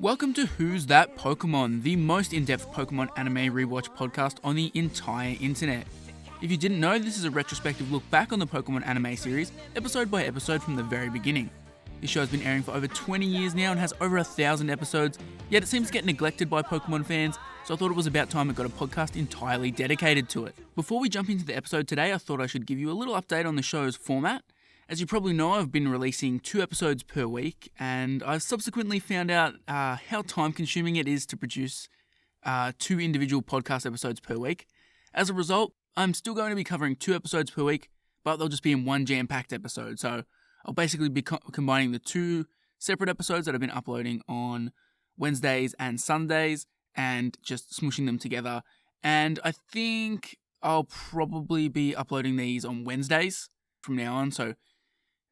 Welcome to Who's That Pokemon, the most in-depth Pokemon anime rewatch podcast on the entire internet. If you didn't know, this is a retrospective look back on the Pokemon anime series, episode by episode from the very beginning. This show has been airing for over 20 years now and has over 1,000 episodes, yet it seems to get neglected by Pokemon fans, so I thought it was about time I got a podcast entirely dedicated to it. Before we jump into the episode today, I thought I should give you a little update on the show's format. As you probably know, I've been releasing 2 episodes per week, and I've subsequently found out how time-consuming it is to produce 2 individual podcast episodes per week. As a result, I'm still going to be covering 2 episodes per week, but they'll just be in one jam-packed episode. So I'll basically be combining the 2 separate episodes that I've been uploading on Wednesdays and Sundays, and just smooshing them together. And I think I'll probably be uploading these on Wednesdays from now on, so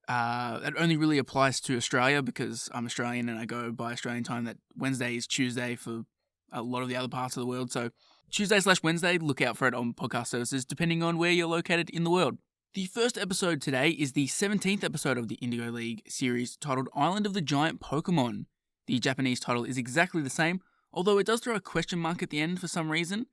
that only really applies to Australia because I'm Australian and I go by Australian time. That Wednesday is Tuesday for a lot of the other parts of the world. So Tuesday/Wednesday, look out for it on podcast services depending on where you're located in the world. The first episode today is the 17th episode of the Indigo League series titled Island of the Giant Pokémon. The Japanese title is exactly the same, although it does throw a question mark at the end for some reason.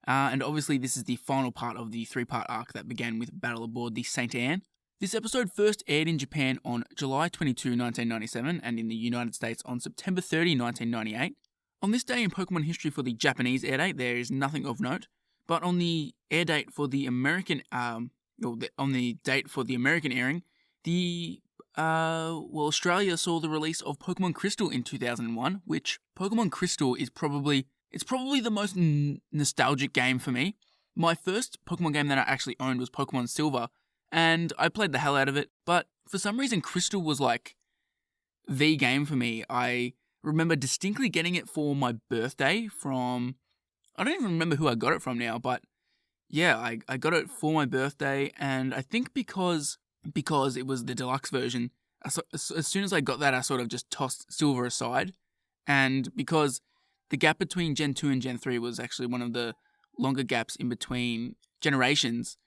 And obviously this is the final part of the 3-part arc that began with Battle Aboard the Saint Anne. This episode first aired in Japan on July 22, 1997, and in the United States on September 30, 1998. On this day in Pokemon history for the Japanese air date, there is nothing of note, but on the air date for the American, on the date for the American airing, Australia saw the release of Pokemon Crystal in 2001, which Pokemon Crystal is probably the most nostalgic game for me. My first Pokemon game that I actually owned was Pokemon Silver, and I played the hell out of it, but for some reason Crystal was like the game for me. I remember distinctly getting it for my birthday from, I don't even remember who I got it from now, but yeah, I got it for my birthday, and I think because it was the deluxe version, as soon as I got that, I sort of just tossed Silver aside, and because the gap between Gen 2 and Gen 3 was actually one of the longer gaps in between generations,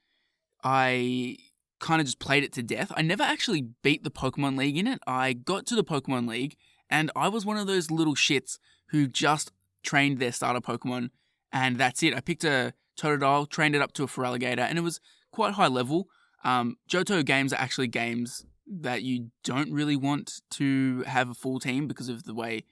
I kind of just played it to death. I never actually beat the Pokemon League in it. I got to the Pokemon League, and I was one of those little shits who just trained their starter Pokemon, and that's it. I picked a Totodile, trained it up to a Feraligatr, and it was quite high level. Johto games are actually games that you don't really want to have a full team because of the way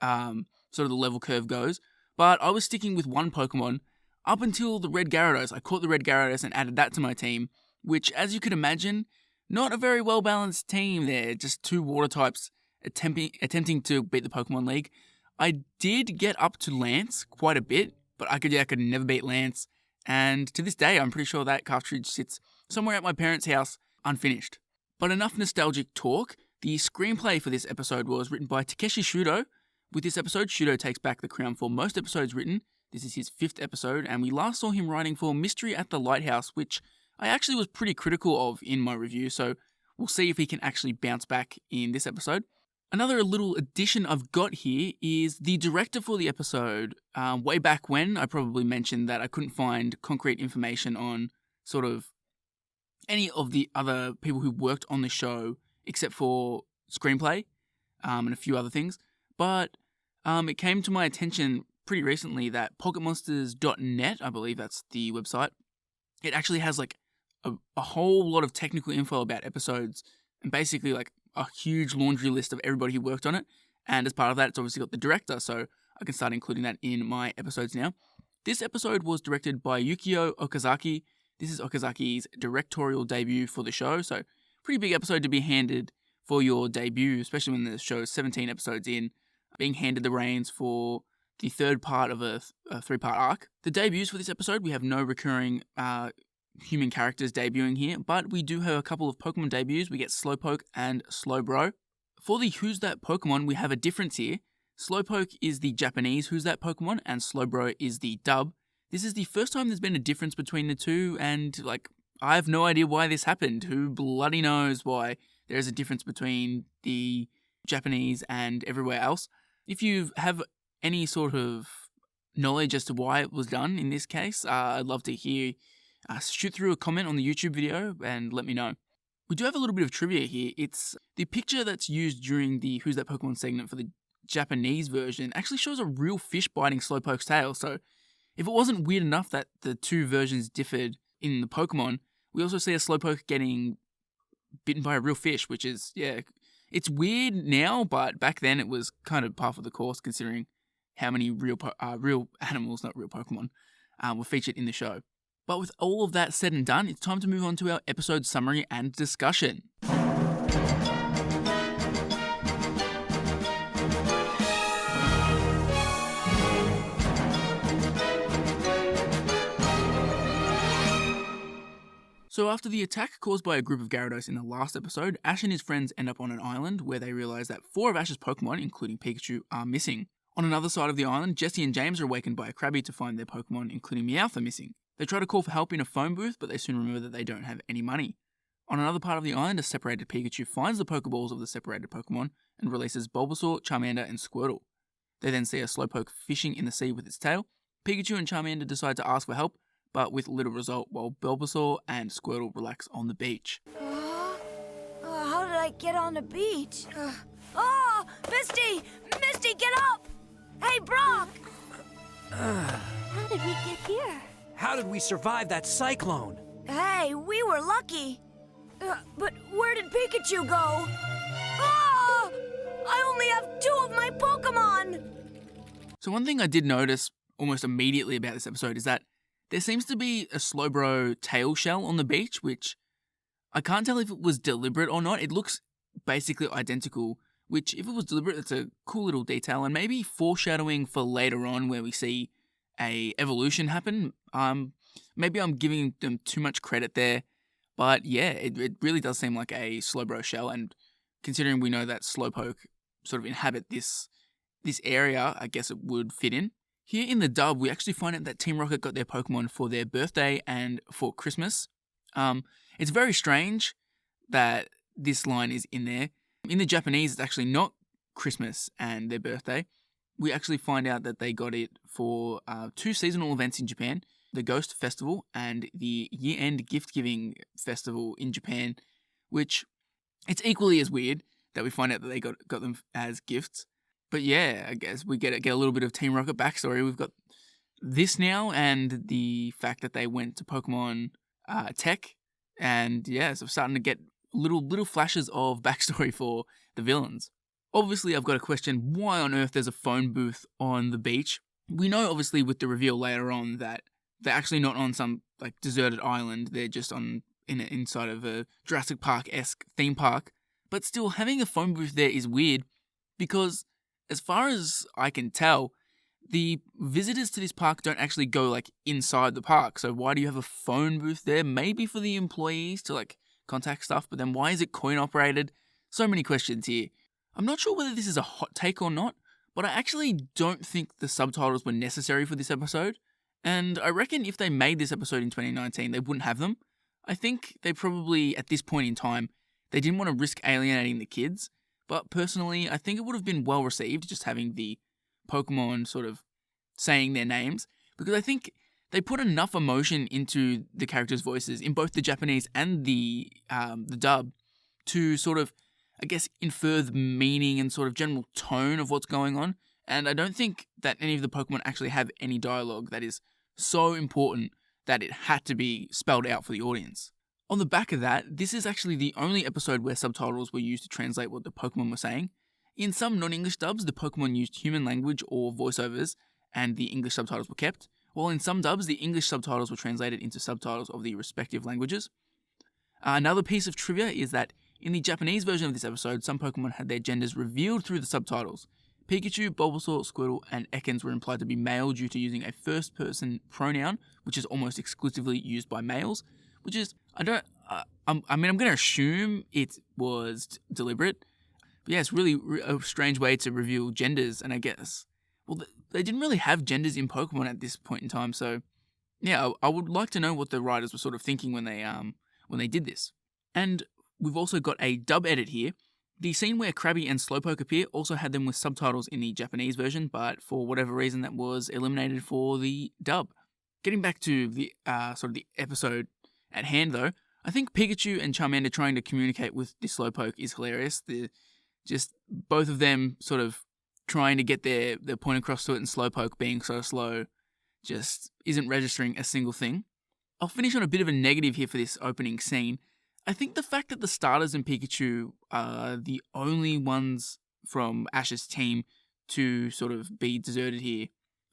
sort of the level curve goes. But I was sticking with one Pokemon up until the Red Gyarados. I caught the Red Gyarados and added that to my team, which, as you could imagine, not a very well-balanced team there. Just 2 water types attempting to beat the Pokemon League. I did get up to Lance quite a bit, but I could never beat Lance. And to this day, I'm pretty sure that cartridge sits somewhere at my parents' house unfinished. But enough nostalgic talk. The screenplay for this episode was written by Takeshi Shudo. With this episode, Shudo takes back the crown for most episodes written. This is his 5th episode, and we last saw him writing for Mystery at the Lighthouse, which I actually was pretty critical of in my review, so we'll see if he can actually bounce back in this episode. Another little addition I've got here is the director for the episode. Way back when, I probably mentioned that I couldn't find concrete information on sort of any of the other people who worked on the show, except for screenplay and a few other things. But it came to my attention pretty recently that PocketMonsters.net, I believe that's the website, it actually has like a whole lot of technical info about episodes, and basically like a huge laundry list of everybody who worked on it. And as part of that, it's obviously got the director, so I can start including that in my episodes now. This episode was directed by Yukio Okazaki. This is Okazaki's directorial debut for the show, so pretty big episode to be handed for your debut, especially when the show is 17 episodes in, being handed the reins for the 3rd part of a 3-part arc. The debuts for this episode, we have no recurring human characters debuting here, but we do have a couple of Pokemon debuts. We get Slowpoke and Slowbro. For the Who's That Pokemon, we have a difference here. Slowpoke is the Japanese Who's That Pokemon, and Slowbro is the dub. This is the first time there's been a difference between the two, and I have no idea why this happened. Who bloody knows why there is a difference between the Japanese and everywhere else. If you have any sort of knowledge as to why it was done in this case, I'd love to hear. Shoot through a comment on the YouTube video and let me know. We do have a little bit of trivia here. It's the picture that's used during the Who's That Pokemon segment for the Japanese version actually shows a real fish biting Slowpoke's tail. So if it wasn't weird enough that the two versions differed in the Pokemon, we also see a Slowpoke getting bitten by a real fish, which is, it's weird now, but back then it was kind of par for the course considering how many real animals, not real Pokemon, were featured in the show. But with all of that said and done, it's time to move on to our episode summary and discussion. So after the attack caused by a group of Gyarados in the last episode, Ash and his friends end up on an island where they realise that 4 of Ash's Pokemon, including Pikachu, are missing. On another side of the island, Jessie and James are awakened by a Krabby to find their Pokemon, including Meowth, missing. They try to call for help in a phone booth, but they soon remember that they don't have any money. On another part of the island, a separated Pikachu finds the Pokeballs of the separated Pokemon and releases Bulbasaur, Charmander, and Squirtle. They then see a Slowpoke fishing in the sea with its tail. Pikachu and Charmander decide to ask for help, but with little result, while Bulbasaur and Squirtle relax on the beach. How did I get on the beach? Misty! Misty, get up! Hey, Brock! How did we get here? How did we survive that cyclone? Hey, we were lucky. But where did Pikachu go? I only have 2 of my Pokemon! So one thing I did notice almost immediately about this episode is that there seems to be a Slowbro tail shell on the beach, which I can't tell if it was deliberate or not. It looks basically identical, which if it was deliberate, it's a cool little detail and maybe foreshadowing for later on where we see a evolution happen. Maybe I'm giving them too much credit there, but yeah, it really does seem like a Slowbro shell, and considering we know that Slowpoke sort of inhabit this area, I guess it would fit in. Here in the dub, we actually find out that Team Rocket got their Pokemon for their birthday and for Christmas. It's very strange that this line is in there. In the Japanese, it's actually not Christmas and their birthday. We actually find out that they got it for 2 seasonal events in Japan, the Ghost Festival and the Year-End Gift-Giving Festival in Japan, which it's equally as weird that we find out that they got them as gifts. But yeah, I guess we get a little bit of Team Rocket backstory. We've got this now and the fact that they went to Pokemon Tech. And yeah, so we're starting to get little flashes of backstory for the villains. Obviously, I've got a question, why on earth there's a phone booth on the beach? We know, obviously, with the reveal later on that they're actually not on some like deserted island. They're just inside of a Jurassic Park-esque theme park. But still, having a phone booth there is weird because as far as I can tell, the visitors to this park don't actually go like inside the park. So why do you have a phone booth there? Maybe for the employees to like contact stuff, but then why is it coin operated? So many questions here. I'm not sure whether this is a hot take or not, but I actually don't think the subtitles were necessary for this episode. And I reckon if they made this episode in 2019, they wouldn't have them. I think they probably, at this point in time, they didn't want to risk alienating the kids. But personally, I think it would have been well received just having the Pokemon sort of saying their names, because I think they put enough emotion into the characters' voices in both the Japanese and the dub to sort of, I guess, infer the meaning and sort of general tone of what's going on. And I don't think that any of the Pokemon actually have any dialogue that is so important that it had to be spelled out for the audience. On the back of that, this is actually the only episode where subtitles were used to translate what the Pokemon were saying. In some non-English dubs, the Pokemon used human language or voiceovers, and the English subtitles were kept, while in some dubs, the English subtitles were translated into subtitles of the respective languages. Another piece of trivia is that in the Japanese version of this episode, some Pokemon had their genders revealed through the subtitles. Pikachu, Bulbasaur, Squirtle, and Ekans were implied to be male due to using a first-person pronoun, which is almost exclusively used by males, which is, I'm going to assume it was deliberate. But yeah, it's really a strange way to reveal genders, and I guess, well, they didn't really have genders in Pokemon at this point in time, so yeah, I would like to know what the writers were sort of thinking when they did this. And we've also got a dub edit here. The scene where Krabby and Slowpoke appear also had them with subtitles in the Japanese version, but for whatever reason that was eliminated for the dub. Getting back to the sort of the episode at hand though, I think Pikachu and Charmander trying to communicate with the Slowpoke is hilarious. Just both of them sort of trying to get their point across to it, and Slowpoke being so slow just isn't registering a single thing. I'll finish on a bit of a negative here for this opening scene. I think the fact that the starters and Pikachu are the only ones from Ash's team to sort of be deserted here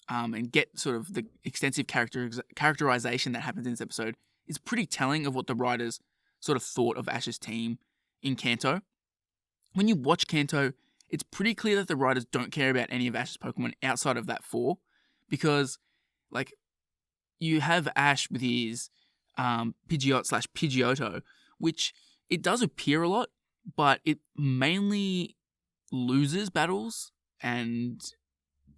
and get sort of the extensive characterization that happens in this episode is pretty telling of what the writers sort of thought of Ash's team in Kanto. When you watch Kanto, it's pretty clear that the writers don't care about any of Ash's Pokemon outside of that 4, because, like, you have Ash with his Pidgeot/Pidgeotto, which it does appear a lot, but it mainly loses battles and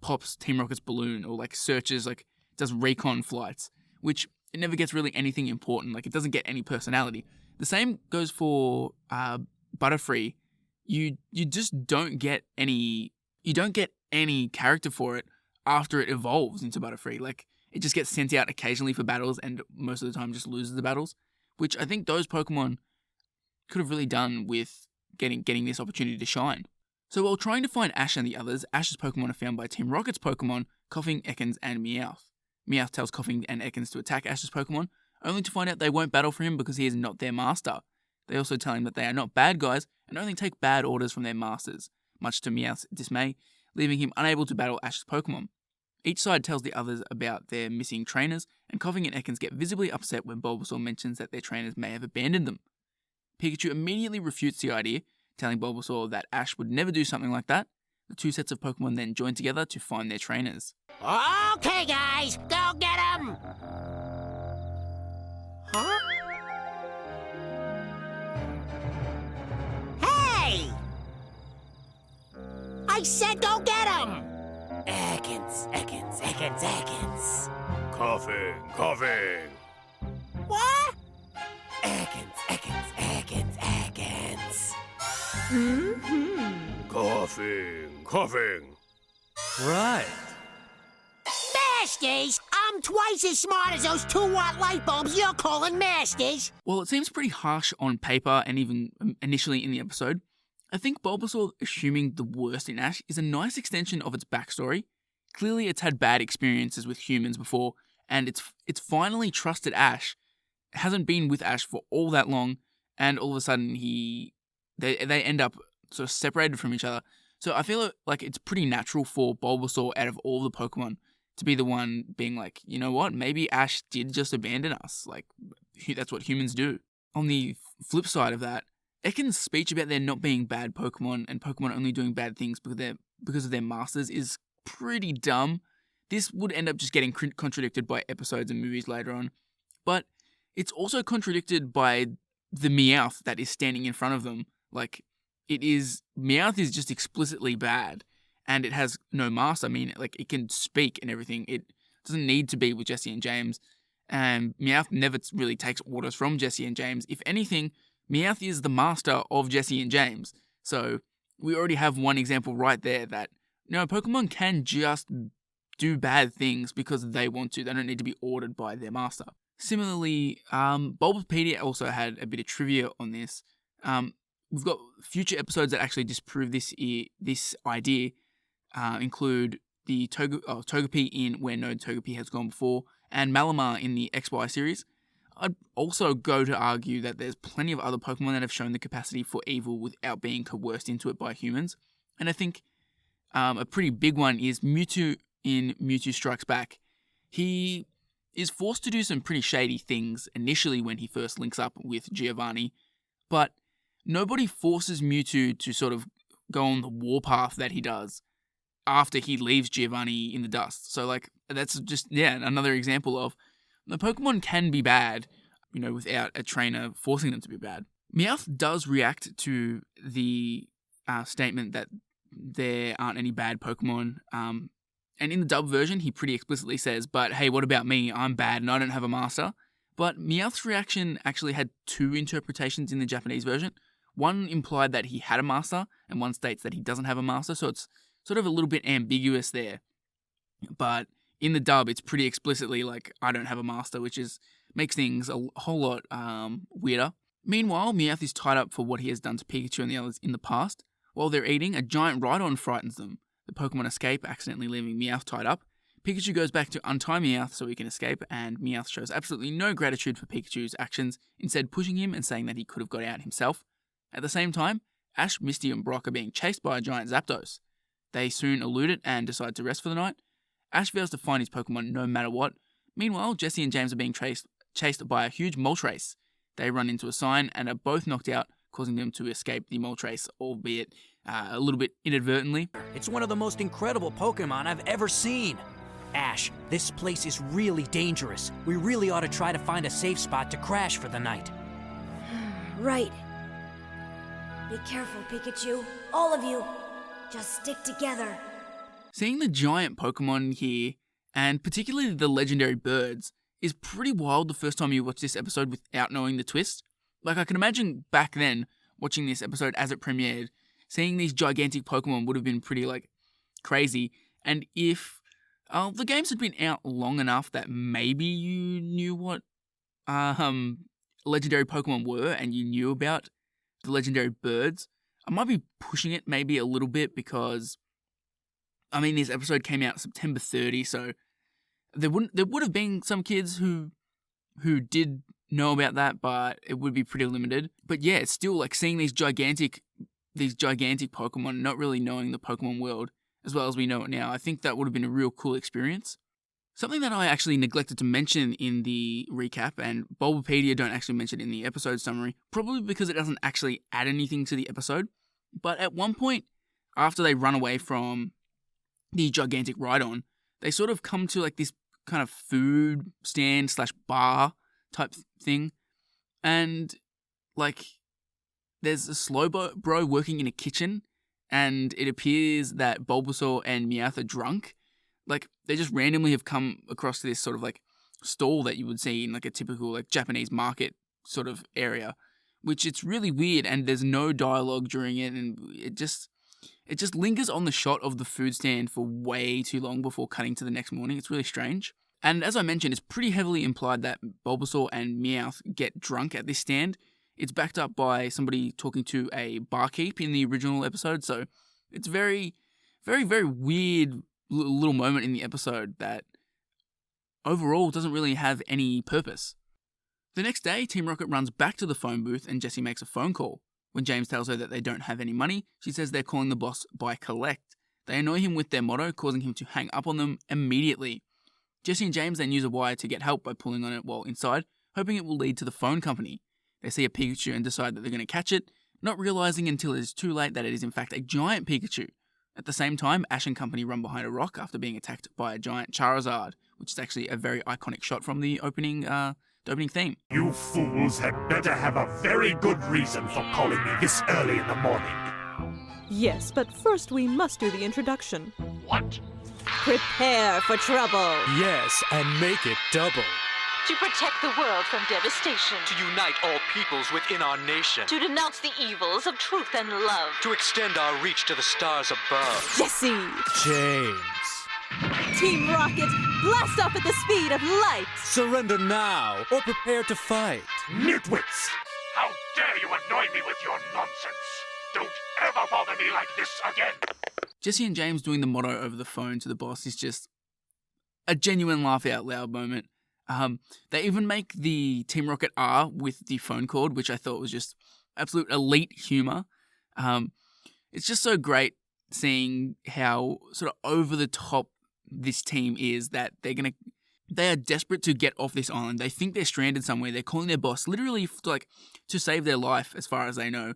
pops Team Rocket's balloon, or like searches, like does recon flights, which it never gets really anything important. Like, it doesn't get any personality. The same goes for Butterfree. You just don't get any character for it after it evolves into Butterfree. Like, it just gets sent out occasionally for battles and most of the time just loses the battles, which I think those Pokemon could have really done with getting this opportunity to shine. So while trying to find Ash and the others, Ash's Pokemon are found by Team Rocket's Pokemon, Coughing, Ekans, and Meowth. Meowth tells Coughing and Ekans to attack Ash's Pokemon, only to find out they won't battle for him because he is not their master. They also tell him that they are not bad guys and only take bad orders from their masters, much to Meowth's dismay, leaving him unable to battle Ash's Pokemon. Each side tells the others about their missing trainers, and Coughing and Ekans get visibly upset when Bulbasaur mentions that their trainers may have abandoned them. Pikachu immediately refutes the idea, telling Bulbasaur that Ash would never do something like that. The two sets of Pokemon then join together to find their trainers. Okay, guys, go get them! Huh? Hey! I said go get them! Ekans. Coughing. What? Ekans. Coughing. Right. Masters! I'm twice as smart as those 2-watt light bulbs you're calling masters! While it seems pretty harsh on paper and even initially in the episode, I think Bulbasaur assuming the worst in Ash is a nice extension of its backstory. Clearly it's had bad experiences with humans before, and it's finally trusted Ash. It hasn't been with Ash for all that long, and all of a sudden they end up sort of separated from each other. So I feel like it's pretty natural for Bulbasaur, out of all the Pokemon, to be the one being like, you know what, maybe Ash did just abandon us. Like, that's what humans do. On the flip side of that, Ekans' speech about there not being bad Pokemon and Pokemon only doing bad things because of their masters is pretty dumb. This would end up just getting contradicted by episodes and movies later on. But it's also contradicted by the Meowth that is standing in front of them. Like, Meowth is just explicitly bad, and it has no master. I mean, like, it can speak and everything. It doesn't need to be with Jesse and James. And Meowth never really takes orders from Jesse and James. If anything, Meowth is the master of Jesse and James. So we already have one example right there that, Pokemon can just do bad things because they want to. They don't need to be ordered by their master. Similarly, Bulbapedia also had a bit of trivia on this. We've got future episodes that actually disprove this idea, include the Togepi in Where No Togepi Has Gone Before, and Malamar in the XY series. I'd also go to argue that there's plenty of other Pokemon that have shown the capacity for evil without being coerced into it by humans. And I think a pretty big one is Mewtwo in Mewtwo Strikes Back. He is forced to do some pretty shady things initially when he first links up with Giovanni, but nobody forces Mewtwo to sort of go on the warpath that he does after he leaves Giovanni in the dust. So, like, that's just, another example of the Pokemon can be bad, without a trainer forcing them to be bad. Meowth does react to the statement that there aren't any bad Pokemon, and in the dub version, he pretty explicitly says, but hey, what about me? I'm bad and I don't have a master. But Meowth's reaction actually had two interpretations in the Japanese version. One implied that he had a master, and one states that he doesn't have a master, so it's sort of a little bit ambiguous there. But in the dub, it's pretty explicitly like, I don't have a master, which makes things a whole lot weirder. Meanwhile, Meowth is tied up for what he has done to Pikachu and the others in the past. While they're eating, a giant Rhydon frightens them. The Pokemon escape, accidentally leaving Meowth tied up. Pikachu goes back to untie Meowth so he can escape, and Meowth shows absolutely no gratitude for Pikachu's actions, instead pushing him and saying that he could have got out himself. At the same time, Ash, Misty, and Brock are being chased by a giant Zapdos. They soon elude it and decide to rest for the night. Ash vows to find his Pokemon no matter what. Meanwhile, Jessie and James are being chased by a huge Moltres. They run into a sign and are both knocked out, causing them to escape the Moltres, albeit a little bit inadvertently. It's one of the most incredible Pokemon I've ever seen. Ash, this place is really dangerous. We really ought to try to find a safe spot to crash for the night. Right. Be careful, Pikachu. All of you. Just stick together. Seeing the giant Pokemon here, and particularly the legendary birds, is pretty wild the first time you watch this episode without knowing the twist. Like, I can imagine back then, watching this episode as it premiered, seeing these gigantic Pokemon would have been pretty, crazy. And if the games had been out long enough that maybe you knew what legendary Pokemon were and you knew about the legendary birds, I might be pushing it maybe a little bit because, this episode came out September 30, so there would have been some kids who did know about that, but it would be pretty limited. But yeah, it's still seeing these gigantic Pokemon, not really knowing the Pokemon world as well as we know it now. I think that would have been a real cool experience. Something that I actually neglected to mention in the recap, and Bulbapedia don't actually mention it in the episode summary, probably because it doesn't actually add anything to the episode. But at one point, after they run away from the gigantic Rhydon, they sort of come to this kind of food stand / bar type thing. And there's a Slowbro working in a kitchen, and it appears that Bulbasaur and Meowth are drunk. They just randomly have come across this sort of stall that you would see in a typical Japanese market sort of area, which it's really weird, and there's no dialogue during it, and it just lingers on the shot of the food stand for way too long before cutting to the next morning. It's really strange. And as I mentioned, it's pretty heavily implied that Bulbasaur and Meowth get drunk at this stand. It's backed up by somebody talking to a barkeep in the original episode, so it's very, very, very weird little moment in the episode that overall doesn't really have any purpose. The next day, Team Rocket runs back to the phone booth and Jessie makes a phone call. When James tells her that they don't have any money, she says they're calling the boss by collect. They annoy him with their motto, causing him to hang up on them immediately. Jessie and James then use a wire to get help by pulling on it while inside, hoping it will lead to the phone company. They see a Pikachu and decide that they're going to catch it, not realizing until it is too late that it is in fact a giant Pikachu. At the same time, Ash and company run behind a rock after being attacked by a giant Charizard, which is actually a very iconic shot from the opening theme. You fools had better have a very good reason for calling me this early in the morning. Yes, but first we must do the introduction. What? Prepare for trouble. Yes, and make it double. To protect the world from devastation. To unite all peoples within our nation. To denounce the evils of truth and love. To extend our reach to the stars above. Jesse! James. Team Rocket, blast off at the speed of light! Surrender now, or prepare to fight. Nitwits! How dare you annoy me with your nonsense! Don't ever bother me like this again! Jessie and James doing the motto over the phone to the boss is just a genuine laugh out loud moment. They even make the Team Rocket R with the phone cord, which I thought was just absolute elite humor. It's just so great seeing how sort of over the top this team is, that they are desperate to get off this island. They think they're stranded somewhere. They're calling their boss literally to save their life, as far as they know.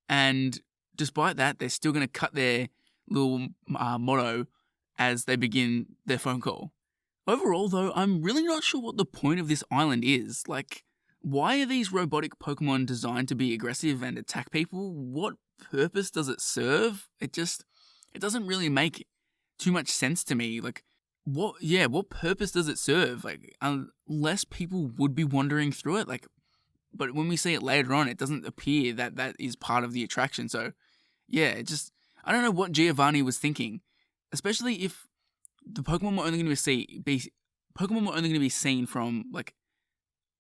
And despite that, they're still going to cut their little motto as they begin their phone call. Overall, though, I'm really not sure what the point of this island is. Why are these robotic Pokemon designed to be aggressive and attack people? What purpose does it serve? It doesn't really make too much sense to me. What purpose does it serve? Unless people would be wandering through it. But when we see it later on, it doesn't appear that that is part of the attraction. So, yeah, I don't know what Giovanni was thinking, especially if the Pokemon were only going to be seen from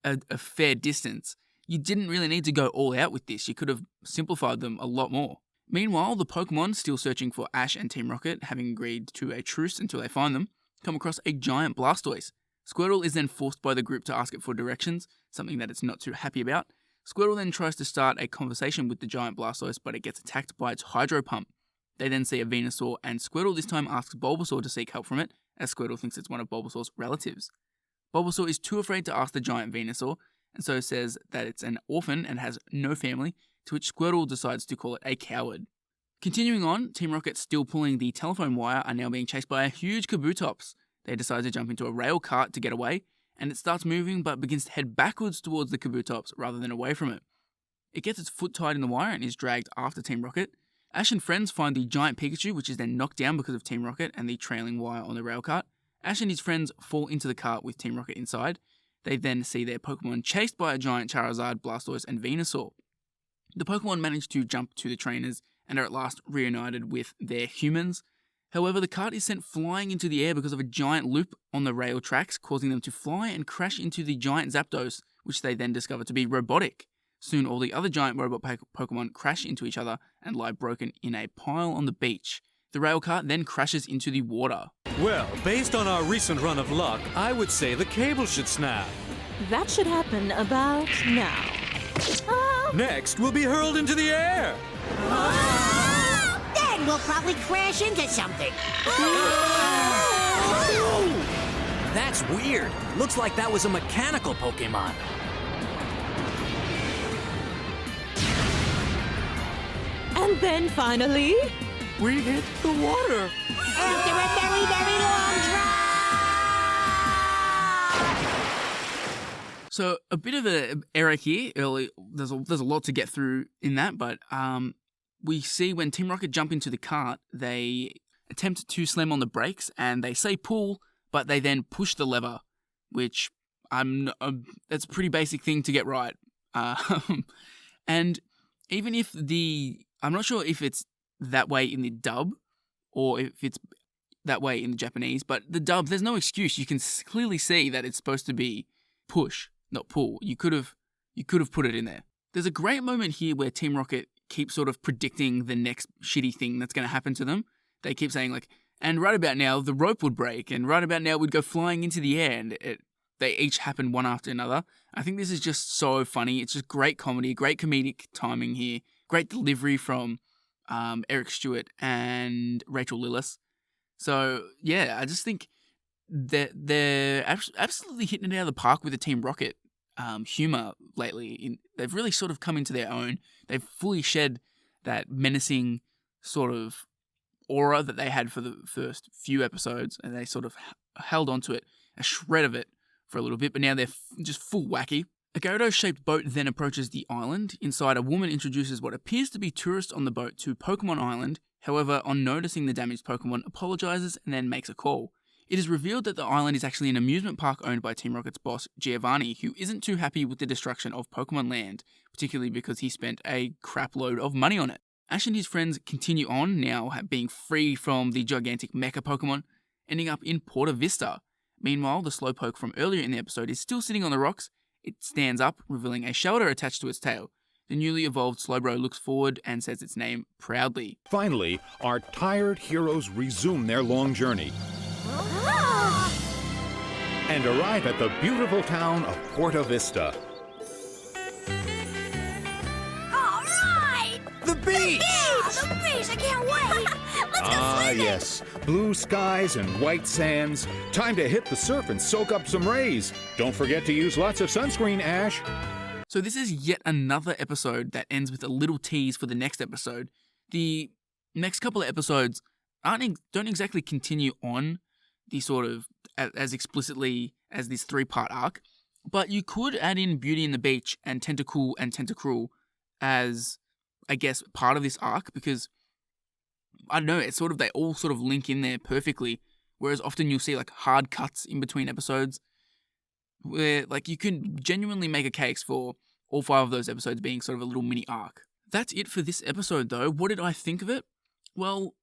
a fair distance. You didn't really need to go all out with this. You could have simplified them a lot more. Meanwhile, the Pokemon, still searching for Ash and Team Rocket, having agreed to a truce until they find them, come across a giant Blastoise. Squirtle is then forced by the group to ask it for directions, something that it's not too happy about. Squirtle then tries to start a conversation with the giant Blastoise, but it gets attacked by its Hydro Pump. They then see a Venusaur, and Squirtle this time asks Bulbasaur to seek help from it, as Squirtle thinks it's one of Bulbasaur's relatives. Bulbasaur is too afraid to ask the giant Venusaur, and so says that it's an orphan and has no family, to which Squirtle decides to call it a coward. Continuing on, Team Rocket, still pulling the telephone wire, are now being chased by a huge Kabutops. They decide to jump into a rail cart to get away, and it starts moving but begins to head backwards towards the Kabutops rather than away from it. It gets its foot tied in the wire and is dragged after Team Rocket. Ash and friends find the giant Pikachu, which is then knocked down because of Team Rocket and the trailing wire on the rail cart. Ash and his friends fall into the cart with Team Rocket inside. They then see their Pokemon chased by a giant Charizard, Blastoise, and Venusaur. The Pokemon manage to jump to the trainers and are at last reunited with their humans. However, the cart is sent flying into the air because of a giant loop on the rail tracks, causing them to fly and crash into the giant Zapdos, which they then discover to be robotic. Soon, all the other giant robot Pokemon crash into each other and lie broken in a pile on the beach. The rail cart then crashes into the water. Well, based on our recent run of luck, I would say the cable should snap. That should happen about now. Next, we'll be hurled into the air. Then we'll probably crash into something. That's weird. Looks like that was a mechanical Pokemon. And then finally, We hit the water. After a very, very long drive! So a bit of an error here. Early, there's a lot to get through in that, but we see when Team Rocket jump into the cart, they attempt to slam on the brakes and they say pull, but they then push the lever, which that's a pretty basic thing to get right. And even if I'm not sure if it's that way in the dub or if it's that way in the Japanese, but the dub, there's no excuse. You can clearly see that it's supposed to be push, not pull. You could have put it in there. There's a great moment here where Team Rocket keeps sort of predicting the next shitty thing that's going to happen to them. They keep saying like, and right about now the rope would break, and right about now we'd go flying into the air, and they each happen one after another. I think this is just so funny. It's just great comedy, great comedic timing here, great delivery from Eric Stewart and Rachel Lillis. So yeah, I just think that they're absolutely hitting it out of the park with the Team Rocket humor lately. They've really sort of come into their own. They've fully shed that menacing sort of aura that they had for the first few episodes, and they sort of held onto it, a shred of it, for a little bit, but now they're just full wacky. A Gyarados-shaped boat then approaches the island. Inside, a woman introduces what appears to be tourists on the boat to Pokemon Island. However, on noticing the damaged Pokemon, apologizes and then makes a call. It is revealed that the island is actually an amusement park owned by Team Rocket's boss, Giovanni, who isn't too happy with the destruction of Pokemon Land, particularly because he spent a crap load of money on it. Ash and his friends continue on, now being free from the gigantic mecha Pokemon, ending up in Port Vista. Meanwhile, the Slowpoke from earlier in the episode is still sitting on the rocks. It stands up, revealing a shelter attached to its tail. The newly evolved Slowbro looks forward and says its name proudly. Finally, our tired heroes resume their long journey and arrive at the beautiful town of Port Vista. All right! The beach! The beach! I can't wait! Yes. Blue skies and white sands. Time to hit the surf and soak up some rays. Don't forget to use lots of sunscreen, Ash. So this is yet another episode that ends with a little tease for the next episode. The next couple of episodes don't exactly continue on the sort of as explicitly as this 3-part arc, but you could add in Beauty and the Beach and Tentacool and Tentacruel as, I guess, part of this arc, because I don't know, it's sort of, they all sort of link in there perfectly, whereas often you'll see like hard cuts in between episodes where like you can genuinely make a case for all 5 of those episodes being sort of a little mini arc. That's it for this episode though. What did I think of it? Well,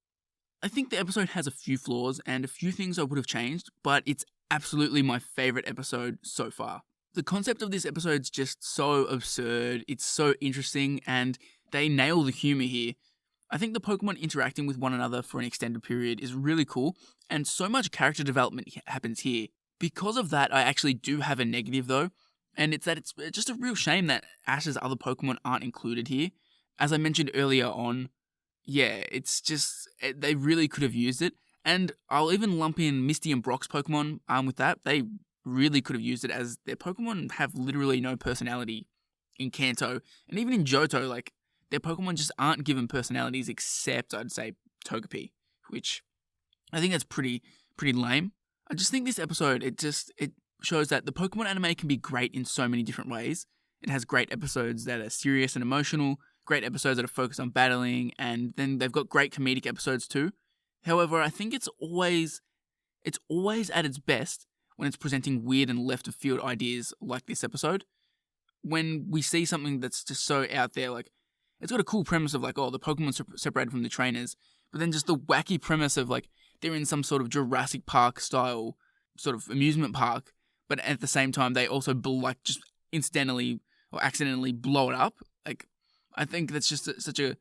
I think the episode has a few flaws and a few things I would have changed, but it's absolutely my favorite episode so far. The concept of this episode's just so absurd, it's so interesting, and they nail the humor here. I think the Pokemon interacting with one another for an extended period is really cool, and so much character development happens here. Because of that, I actually do have a negative though, and it's that it's just a real shame that Ash's other Pokemon aren't included here. As I mentioned earlier on, yeah, it's just, they really could have used it, and I'll even lump in Misty and Brock's Pokemon with that. They really could have used it, as their Pokemon have literally no personality in Kanto, and even in Johto, like, their Pokemon just aren't given personalities except, I'd say, Togepi, which I think that's pretty lame. I just think this episode, it shows that the Pokemon anime can be great in so many different ways. It has great episodes that are serious and emotional, great episodes that are focused on battling, and then they've got great comedic episodes too. However, I think it's always at its best when it's presenting weird and left of field ideas like this episode. When we see something that's just so out there, like, it's got a cool premise of like, oh, the Pokemon separated from the trainers, but then just the wacky premise of like, they're in some sort of Jurassic Park style sort of amusement park, but at the same time, they also like just incidentally or accidentally blow it up. Like, I think that's just such a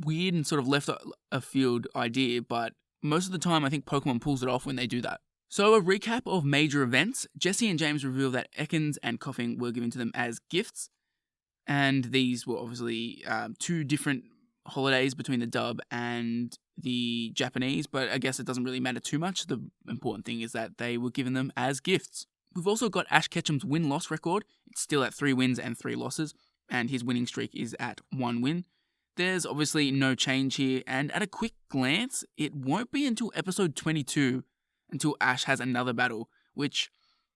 weird and sort of left of field idea, but most of the time, I think Pokemon pulls it off when they do that. So a recap of major events. Jesse and James reveal that Ekans and Koffing were given to them as gifts, and these were obviously 2 different holidays between the dub and the Japanese, but I guess it doesn't really matter too much. The important thing is that they were given them as gifts. We've also got Ash Ketchum's win-loss record. It's still at 3 wins and 3 losses, and his winning streak is at 1 win. There's obviously no change here, and at a quick glance, it won't be until episode 22 until Ash has another battle, which,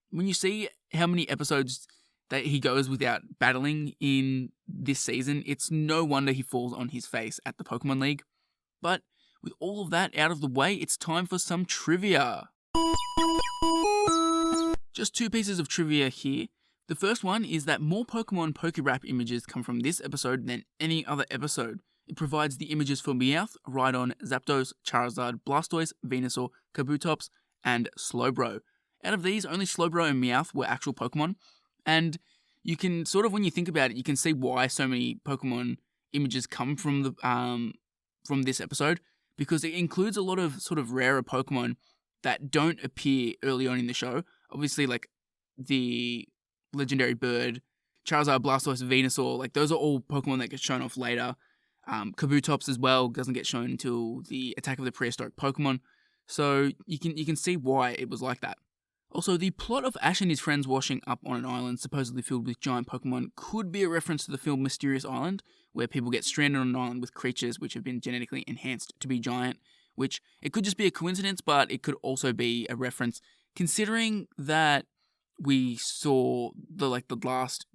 when you see how many episodes that he goes without battling in this season, it's no wonder he falls on his face at the Pokemon League. But with all of that out of the way, it's time for some trivia. Just 2 pieces of trivia here. The first one is that more Pokemon Pokérap images come from this episode than any other episode. It provides the images for Meowth, Rhydon, Zapdos, Charizard, Blastoise, Venusaur, Kabutops, and Slowbro. Out of these, only Slowbro and Meowth were actual Pokemon, and you can sort of, when you think about it, you can see why so many Pokemon images come from the from this episode, because it includes a lot of sort of rarer Pokemon that don't appear early on in the show. Obviously, like the legendary bird, Charizard, Blastoise, Venusaur, like those are all Pokemon that get shown off later. Kabutops as well doesn't get shown until the Attack of the Prehistoric Pokemon, so you can see why it was like that. Also, the plot of Ash and his friends washing up on an island supposedly filled with giant Pokemon could be a reference to the film Mysterious Island, where people get stranded on an island with creatures which have been genetically enhanced to be giant, which it could just be a coincidence, but it could also be a reference, considering that we saw the last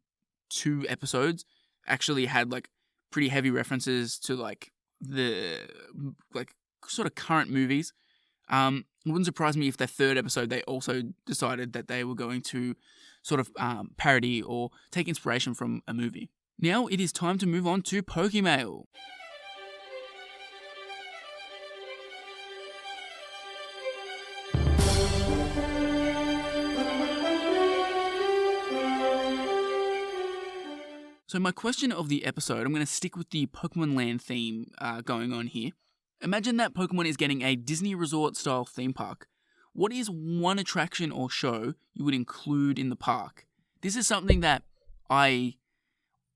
2 episodes actually had like pretty heavy references to like the like sort of current movies. It wouldn't surprise me if the 3rd episode they also decided that they were going to sort of parody or take inspiration from a movie. Now it is time to move on to Pokemail. So my question of the episode, I'm going to stick with the Pokemon Land theme going on here. Imagine that Pokemon is getting a Disney resort style theme park. What is one attraction or show you would include in the park? This is something that I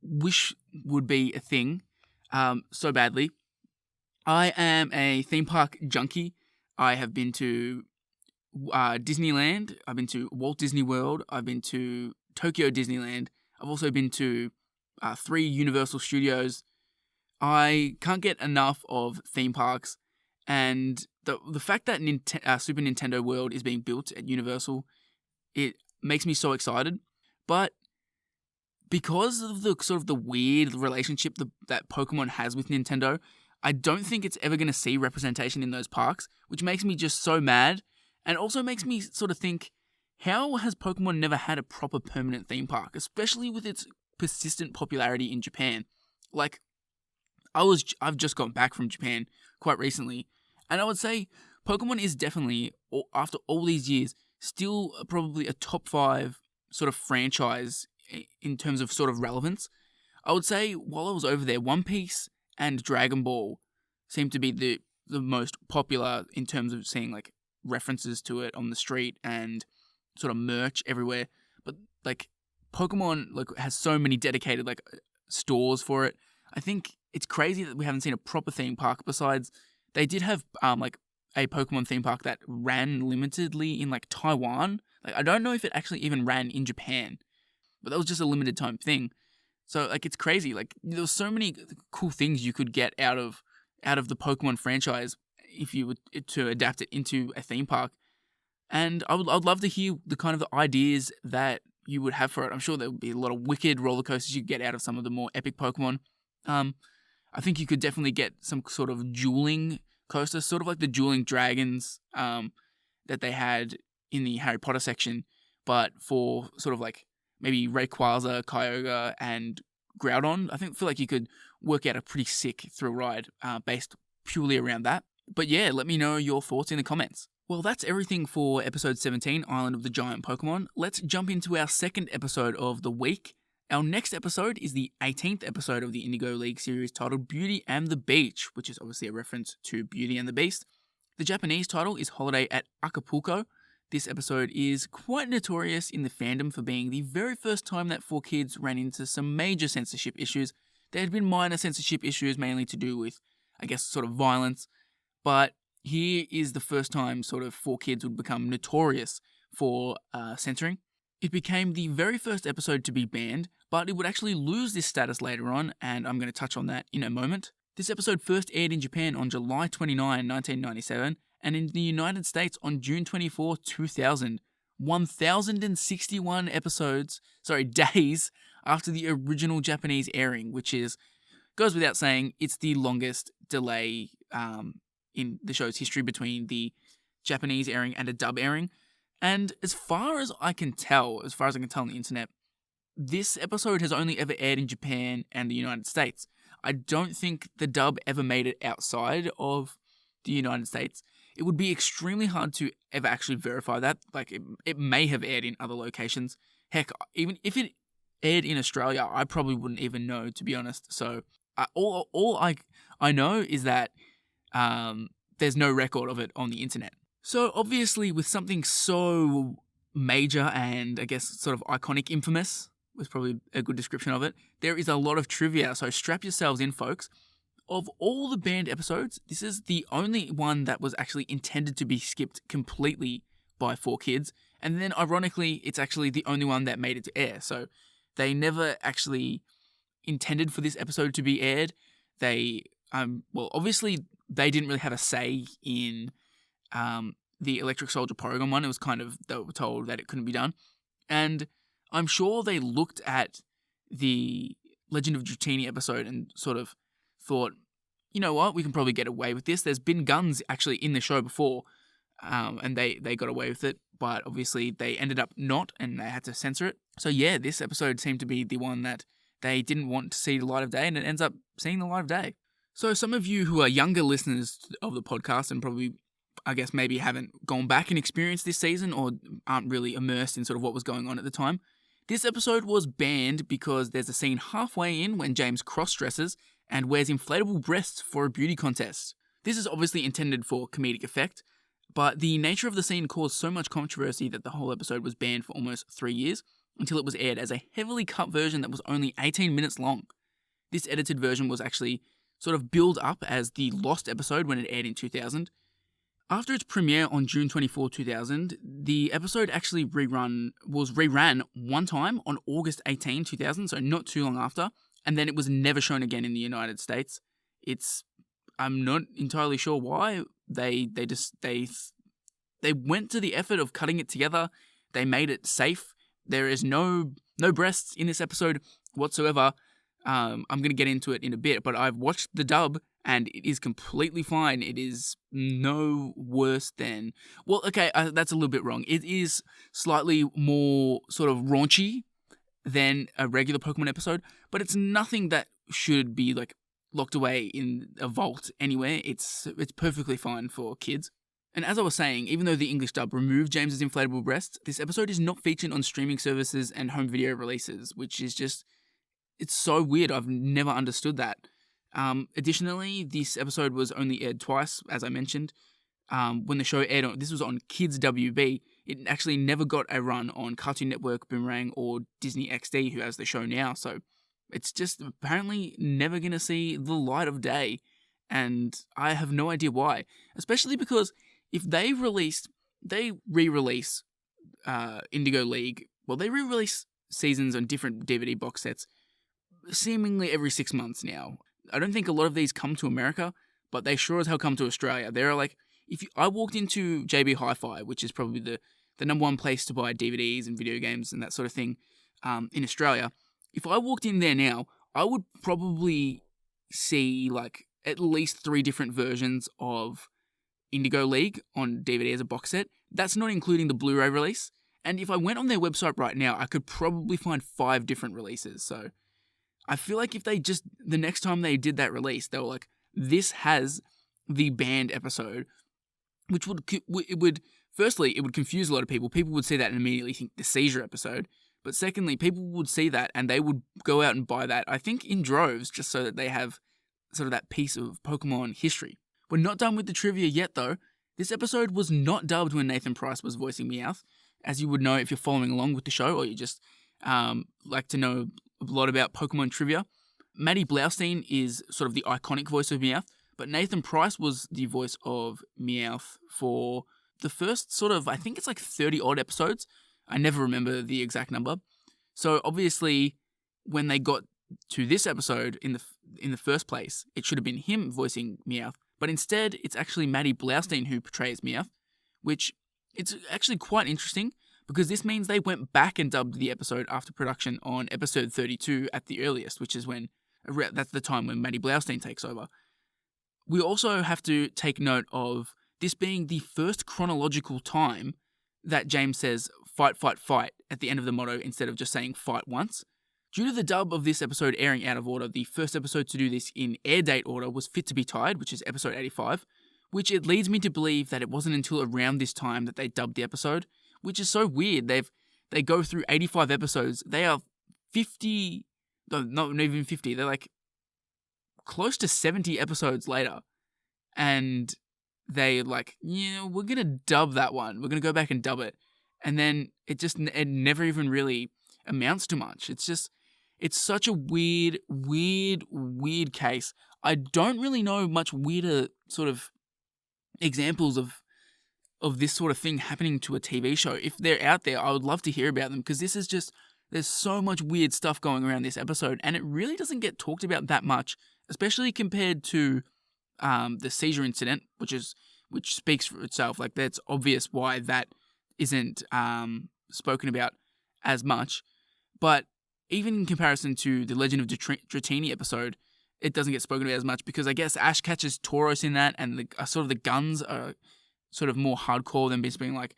wish would be a thing so badly. I am a theme park junkie. I have been to Disneyland. I've been to Walt Disney World. I've been to Tokyo Disneyland. I've also been to 3 Universal Studios. I can't get enough of theme parks, and the fact that Super Nintendo World is being built at Universal, it makes me so excited. But because of the sort of the weird relationship that Pokemon has with Nintendo, I don't think it's ever going to see representation in those parks, which makes me just so mad, and also makes me sort of think, how has Pokemon never had a proper permanent theme park, especially with its persistent popularity in Japan? Like, I've just gotten back from Japan quite recently, and I would say Pokemon is definitely, after all these years, still probably a top 5 sort of franchise in terms of sort of relevance. I would say while I was over there, One Piece and Dragon Ball seem to be the most popular in terms of seeing like references to it on the street and sort of merch everywhere. But like Pokemon like has so many dedicated like stores for it. I think it's crazy that we haven't seen a proper theme park. Besides, they did have like a Pokemon theme park that ran limitedly in like Taiwan. Like I don't know if it actually even ran in Japan, but that was just a limited time thing. So like it's crazy. Like there were so many cool things you could get out of the Pokemon franchise if you were to adapt it into a theme park. And I'd love to hear the kind of the ideas that you would have for it. I'm sure there would be a lot of wicked roller coasters you get out of some of the more epic Pokemon. I think you could definitely get some sort of dueling coaster, sort of like the dueling dragons that they had in the Harry Potter section, but for sort of like maybe Rayquaza, Kyogre, and Groudon. I feel like you could work out a pretty sick thrill ride based purely around that. But yeah, let me know your thoughts in the comments. Well, that's everything for episode 17, Island of the Giant Pokémon. Let's jump into our second episode of the week. Our next episode is the 18th episode of the Indigo League series titled Beauty and the Beach, which is obviously a reference to Beauty and the Beast. The Japanese title is Holiday at Acapulco. This episode is quite notorious in the fandom for being the very first time that 4Kids ran into some major censorship issues. There had been minor censorship issues mainly to do with, I guess, sort of violence, but here is the first time sort of 4Kids would become notorious for censoring. It became the very first episode to be banned, but it would actually lose this status later on, and I'm going to touch on that in a moment. This episode first aired in Japan on July 29, 1997, and in the United States on June 24, 2000. 1,061 days after the original Japanese airing, which goes without saying, it's the longest delay in the show's history between the Japanese airing and a dub airing. And as far as I can tell on the internet, this episode has only ever aired in Japan and the United States. I don't think the dub ever made it outside of the United States. It would be extremely hard to ever actually verify that. Like, it may have aired in other locations. Heck, even if it aired in Australia, I probably wouldn't even know, to be honest. So, all I know is that there's no record of it on the internet. So, obviously, with something so major and, I guess, sort of iconic, infamous, was probably a good description of it, there is a lot of trivia, so strap yourselves in, folks. Of all the banned episodes, this is the only one that was actually intended to be skipped completely by 4Kids, and then ironically, it's actually the only one that made it to air, so they never actually intended for this episode to be aired. They, obviously, they didn't really have a say in the Electric Soldier Porygon one. It was kind of, they were told that it couldn't be done, and I'm sure they looked at the Legend of Dratini episode and sort of thought, you know what, we can probably get away with this. There's been guns actually in the show before, and they got away with it, but obviously they ended up not, and they had to censor it. So yeah, this episode seemed to be the one that they didn't want to see the light of day, and it ends up seeing the light of day. So some of you who are younger listeners of the podcast and probably, I guess, maybe haven't gone back and experienced this season or aren't really immersed in sort of what was going on at the time, this episode was banned because there's a scene halfway in when James cross-dresses and wears inflatable breasts for a beauty contest. This is obviously intended for comedic effect, but the nature of the scene caused so much controversy that the whole episode was banned for almost 3 years, until it was aired as a heavily cut version that was only 18 minutes long. This edited version was actually sort of billed up as the lost episode when it aired in 2000. After its premiere on June 24, 2000, the episode actually was reran one time on August 18, 2000, so not too long after, and then it was never shown again in the United States. I'm not entirely sure why. They went to the effort of cutting it together. They made it safe. There is no breasts in this episode whatsoever. I'm going to get into it in a bit, but I've watched the dub, and it is completely fine. It is no worse than... Well, okay, that's a little bit wrong. It is slightly more sort of raunchy than a regular Pokemon episode, but it's nothing that should be, like, locked away in a vault anywhere. It's perfectly fine for kids. And as I was saying, even though the English dub removed James's inflatable breasts, this episode is not featured on streaming services and home video releases, which is just... It's so weird. I've never understood that. Additionally, this episode was only aired twice, as I mentioned. When the show aired this was on Kids WB, it actually never got a run on Cartoon Network, Boomerang, or Disney XD, who has the show now. So it's just apparently never going to see the light of day. And I have no idea why. Especially because if they re-release Indigo League, well, they re-release seasons on different DVD box sets seemingly every 6 months now. I don't think a lot of these come to America, but they sure as hell come to Australia. They're like, I walked into JB Hi-Fi, which is probably the number one place to buy DVDs and video games and that sort of thing in Australia. If I walked in there now, I would probably see like at least 3 different versions of Indigo League on DVD as a box set. That's not including the Blu-ray release. And if I went on their website right now, I could probably find 5 different releases. So I feel like if they just, the next time they did that release, they were like, this has the banned episode, which firstly, it would confuse a lot of people. People would see that and immediately think the seizure episode. But secondly, people would see that and they would go out and buy that, I think in droves, just so that they have sort of that piece of Pokemon history. We're not done with the trivia yet though. This episode was not dubbed when Nathan Price was voicing Meowth. As you would know if you're following along with the show or you just like to know a lot about Pokemon trivia. Maddie Blaustein is sort of the iconic voice of Meowth, but Nathan Price was the voice of Meowth for the first sort of, I think it's like 30 odd episodes. I never remember the exact number. So obviously when they got to this episode in the first place, it should have been him voicing Meowth, but instead it's actually Maddie Blaustein who portrays Meowth, which it's actually quite interesting because this means they went back and dubbed the episode after production on episode 32 at the earliest, which is that's the time when Maddie Blaustein takes over. We also have to take note of this being the first chronological time that James says fight, fight, fight at the end of the motto instead of just saying fight once. Due to the dub of this episode airing out of order, the first episode to do this in air date order was Fit to be Tied, which is episode 85, which it leads me to believe that it wasn't until around this time that they dubbed the episode, which is so weird. They go through 85 episodes. They are 50, no, not even 50. They're like close to 70 episodes later. And they like, yeah, we're going to dub that one. We're going to go back and dub it. And then it never even really amounts to much. It's such a weird case. I don't really know much weirder sort of examples of this sort of thing happening to a TV show. If they're out there, I would love to hear about them because this is just, there's so much weird stuff going around this episode and it really doesn't get talked about that much, especially compared to the seizure incident, which speaks for itself. Like that's obvious why that isn't spoken about as much. But even in comparison to the Legend of Dratini episode, it doesn't get spoken about as much because I guess Ash catches Tauros in that and sort of the guns are sort of more hardcore than just being like,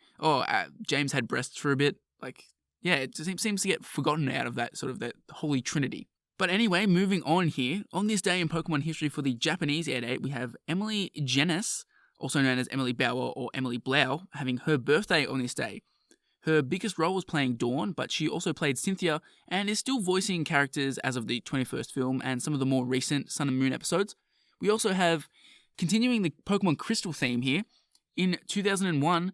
James had breasts for a bit. Like, yeah, it just seems to get forgotten out of that sort of that holy trinity. But anyway, moving on here. On this day in Pokemon history for the Japanese air date, we have Emily Jenness, also known as Emily Bauer or Emily Blau, having her birthday on this day. Her biggest role was playing Dawn, but she also played Cynthia and is still voicing characters as of the 21st film and some of the more recent Sun and Moon episodes. We also have, continuing the Pokemon Crystal theme here, in 2001,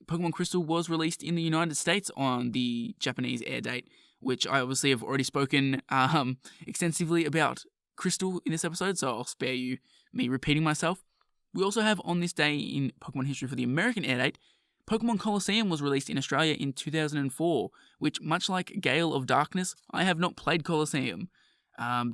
Pokemon Crystal was released in the United States on the Japanese air date, which I obviously have already spoken extensively about Crystal in this episode, so I'll spare you me repeating myself. We also have on this day in Pokemon history for the American air date, Pokemon Colosseum was released in Australia in 2004, which, much like Gale of Darkness, I have not played Colosseum.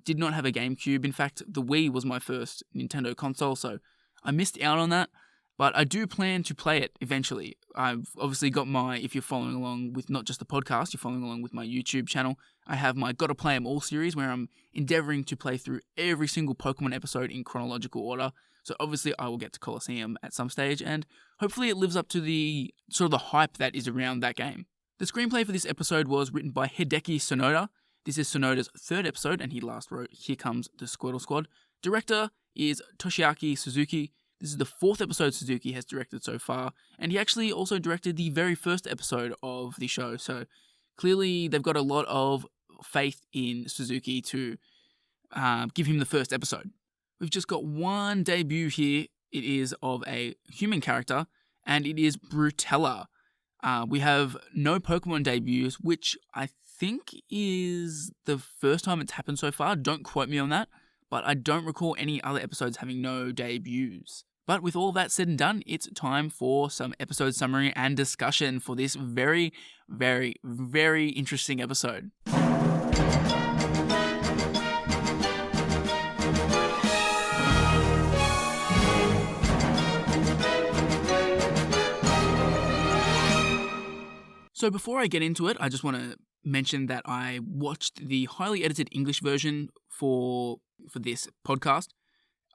Did not have a GameCube. In fact, the Wii was my first Nintendo console, so I missed out on that. But I do plan to play it eventually. I've obviously got if you're following along with not just the podcast, you're following along with my YouTube channel, I have my Gotta Play 'Em All series where I'm endeavoring to play through every single Pokemon episode in chronological order. So obviously I will get to Colosseum at some stage, and hopefully it lives up to the sort of the hype that is around that game. The screenplay for this episode was written by Hideki Sonoda. This is Sonoda's 3rd episode, and he last wrote Here Comes the Squirtle Squad. Director is Toshiaki Suzuki. This is the 4th episode Suzuki has directed so far, and he actually also directed the very first episode of the show, so clearly they've got a lot of faith in Suzuki to give him the first episode. we've just got one debut here. It is of a human character, and it is Brutella. We have no Pokemon debuts, which I think is the first time it's happened so far. Don't quote me on that, but I don't recall any other episodes having no debuts. But with all that said and done, it's time for some episode summary and discussion for this very, very, very interesting episode. So before I get into it, I just want to mention that I watched the highly edited English version for this podcast.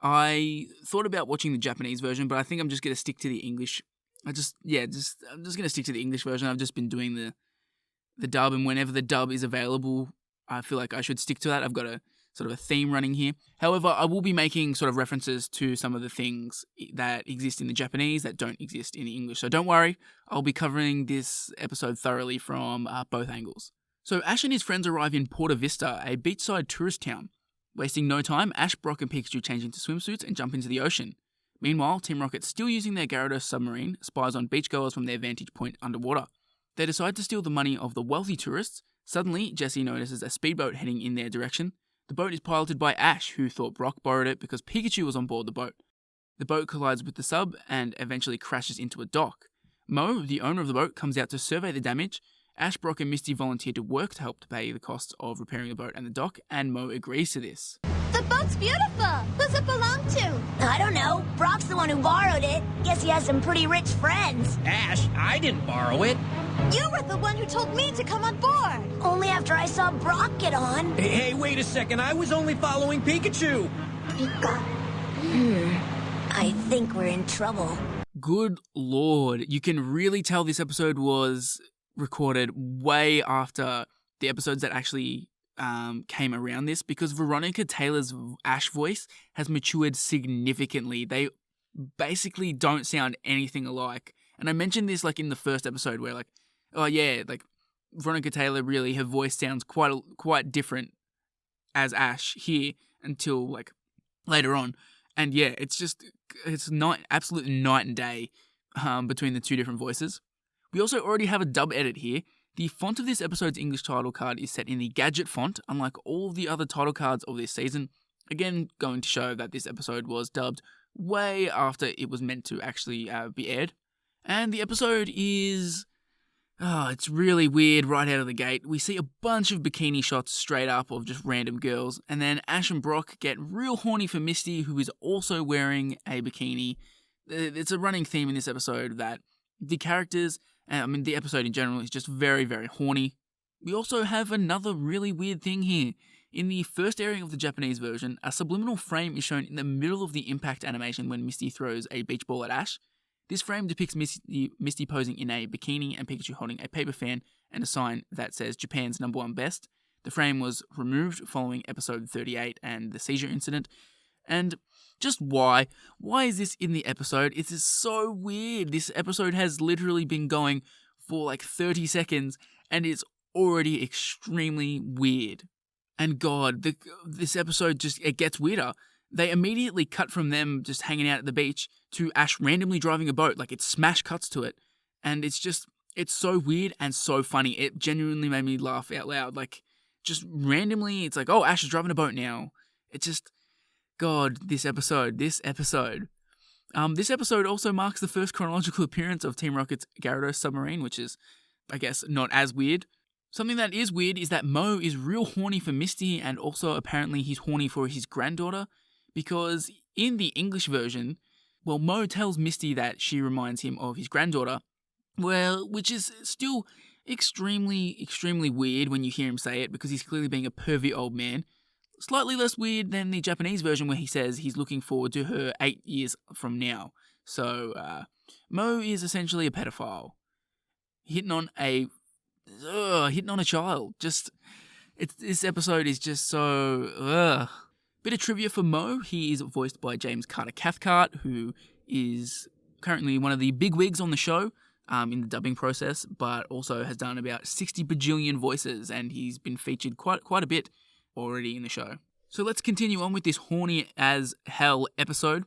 I thought about watching the Japanese version, but I think I'm just going to stick to the English. I'm just going to stick to the English version. I've just been doing the dub, and whenever the dub is available, I feel like I should stick to that. I've got a sort of a theme running here. However, I will be making sort of references to some of the things that exist in the Japanese that don't exist in the English. So don't worry, I'll be covering this episode thoroughly from both angles. So Ash and his friends arrive in Port Vista, a beachside tourist town. Wasting no time, Ash, Brock and Pikachu change into swimsuits and jump into the ocean. Meanwhile, Team Rocket, still using their Gyarados submarine, spies on beachgoers from their vantage point underwater. They decide to steal the money of the wealthy tourists. Suddenly, Jessie notices a speedboat heading in their direction. The boat is piloted by Ash, who thought Brock borrowed it because Pikachu was on board the boat. The boat collides with the sub and eventually crashes into a dock. Mo, the owner of the boat, comes out to survey the damage. Ash, Brock and Misty volunteer to work to help to pay the costs of repairing the boat and the dock, and Mo agrees to this. The boat's beautiful. Who's it belong to? I don't know. Brock's the one who borrowed it. Guess he has some pretty rich friends. Ash, I didn't borrow it. You were the one who told me to come on board. Only after I saw Brock get on. Hey, wait a second. I was only following Pikachu. I think we're in trouble. Good lord, you can really tell this episode was recorded way after the episodes that actually came around this, because Veronica Taylor's Ash voice has matured significantly. They basically don't sound anything alike. And I mentioned this like in the first episode where like, oh yeah, like Veronica Taylor really, her voice sounds quite different as Ash here until like later on. And yeah, it's absolute night and day between the two different voices. We also already have a dub edit here. The font of this episode's English title card is set in the Gadget font, unlike all of the other title cards of this season. Again, going to show that this episode was dubbed way after it was meant to actually be aired. And the episode is... it's really weird right out of the gate. We see a bunch of bikini shots straight up of just random girls, and then Ash and Brock get real horny for Misty, who is also wearing a bikini. It's a running theme in this episode that the characters... the episode in general is just very, very horny. We also have another really weird thing here. In the first airing of the Japanese version, a subliminal frame is shown in the middle of the impact animation when Misty throws a beach ball at Ash. This frame depicts Misty posing in a bikini and Pikachu holding a paper fan and a sign that says Japan's #1 best. The frame was removed following episode 38 and the seizure incident. And just why? Why is this in the episode? It is so weird. This episode has literally been going for like 30 seconds and it's already extremely weird. And God, this episode it gets weirder. They immediately cut from them just hanging out at the beach to Ash randomly driving a boat. Like it smash cuts to it. And it's so weird and so funny. It genuinely made me laugh out loud. Like just randomly, it's like, oh, Ash is driving a boat now. It's just... God, this episode. This episode also marks the first chronological appearance of Team Rocket's Gyarados submarine, which is, I guess, not as weird. Something that is weird is that Mo is real horny for Misty, and also apparently he's horny for his granddaughter, because in the English version, well, Mo tells Misty that she reminds him of his granddaughter, well, which is still extremely, extremely weird when you hear him say it, because he's clearly being a pervy old man. Slightly less weird than the Japanese version where he says he's looking forward to her 8 years from now. So, Mo is essentially a pedophile. Hitting on a child. This episode is just so, Bit of trivia for Mo. He is voiced by James Carter Cathcart, who is currently one of the big wigs on the show in the dubbing process, but also has done about 60 bajillion voices, and he's been featured quite a bit already in the show. So let's continue on with this horny as hell episode.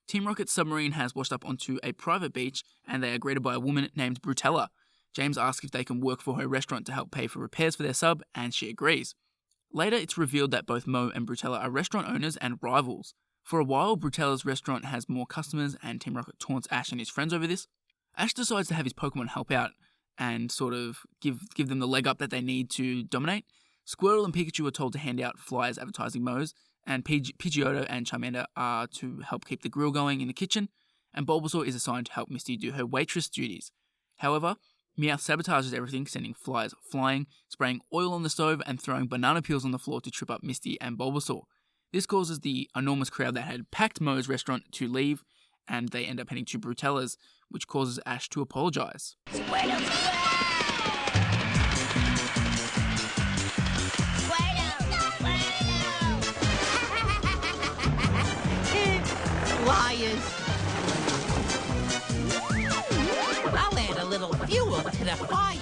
Team Rocket's submarine has washed up onto a private beach, and they are greeted by a woman named Brutella. James asks if they can work for her restaurant to help pay for repairs for their sub, and she agrees. Later, it's revealed that both Mo and Brutella are restaurant owners and rivals. For a while, Brutella's restaurant has more customers, and Team Rocket taunts Ash and his friends over this. Ash decides to have his Pokemon help out and sort of give them the leg up that they need to dominate. Squirtle and Pikachu are told to hand out flyers advertising Mo's, and Pidgeotto and Charmander are to help keep the grill going in the kitchen, and Bulbasaur is assigned to help Misty do her waitress duties. However, Meowth sabotages everything, sending flies flying, spraying oil on the stove, and throwing banana peels on the floor to trip up Misty and Bulbasaur. This causes the enormous crowd that had packed Mo's restaurant to leave, and they end up heading to Brutella's, which causes Ash to apologize. Liars. I'll add a little fuel to the fire.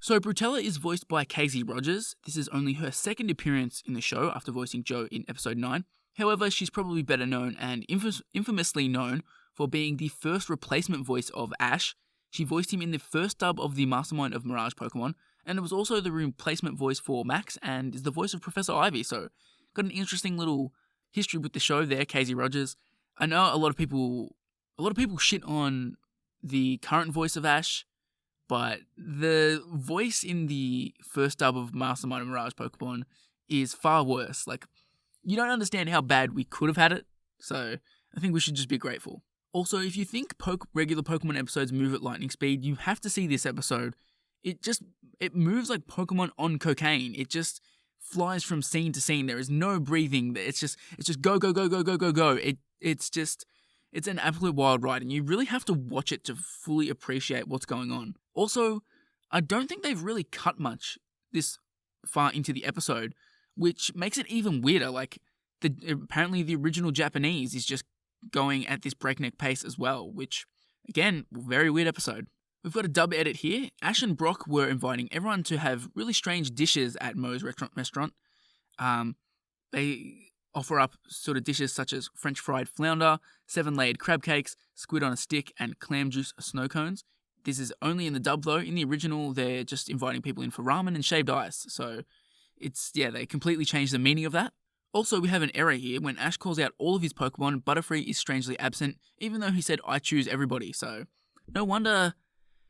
So Brutella is voiced by Casey Rogers. This is only her second appearance in the show after voicing Joe in episode 9. However, she's probably better known and infamously known for being the first replacement voice of Ash. She voiced him in the first dub of the Mastermind of Mirage Pokemon, and it was also the replacement voice for Max and is the voice of Professor Ivy, so got an interesting little history with the show there, Casey Rogers. I know a lot of people shit on the current voice of Ash, but the voice in the first dub of Mastermind of Mirage Pokemon is far worse. Like, you don't understand how bad we could have had it, so I think we should just be grateful. Also, if you think regular Pokemon episodes move at lightning speed, you have to see this episode. It moves like Pokemon on cocaine. It just flies from scene to scene. There is no breathing. It's just go, go, go, go, go, go, go. It's an absolute wild ride, and you really have to watch it to fully appreciate what's going on. Also, I don't think they've really cut much this far into the episode, which makes it even weirder. Like, apparently the original Japanese is just going at this breakneck pace as well, which, again, very weird episode. We've got a dub edit here. Ash and Brock were inviting everyone to have really strange dishes at Mo's restaurant. They offer up sort of dishes such as French fried flounder, 7-layered crab cakes, squid on a stick, and clam juice snow cones. This is only in the dub though. In the original, they're just inviting people in for ramen and shaved ice. So they completely changed the meaning of that. Also, we have an error here. When Ash calls out all of his Pokemon, Butterfree is strangely absent, even though he said, "I choose everybody." So no wonder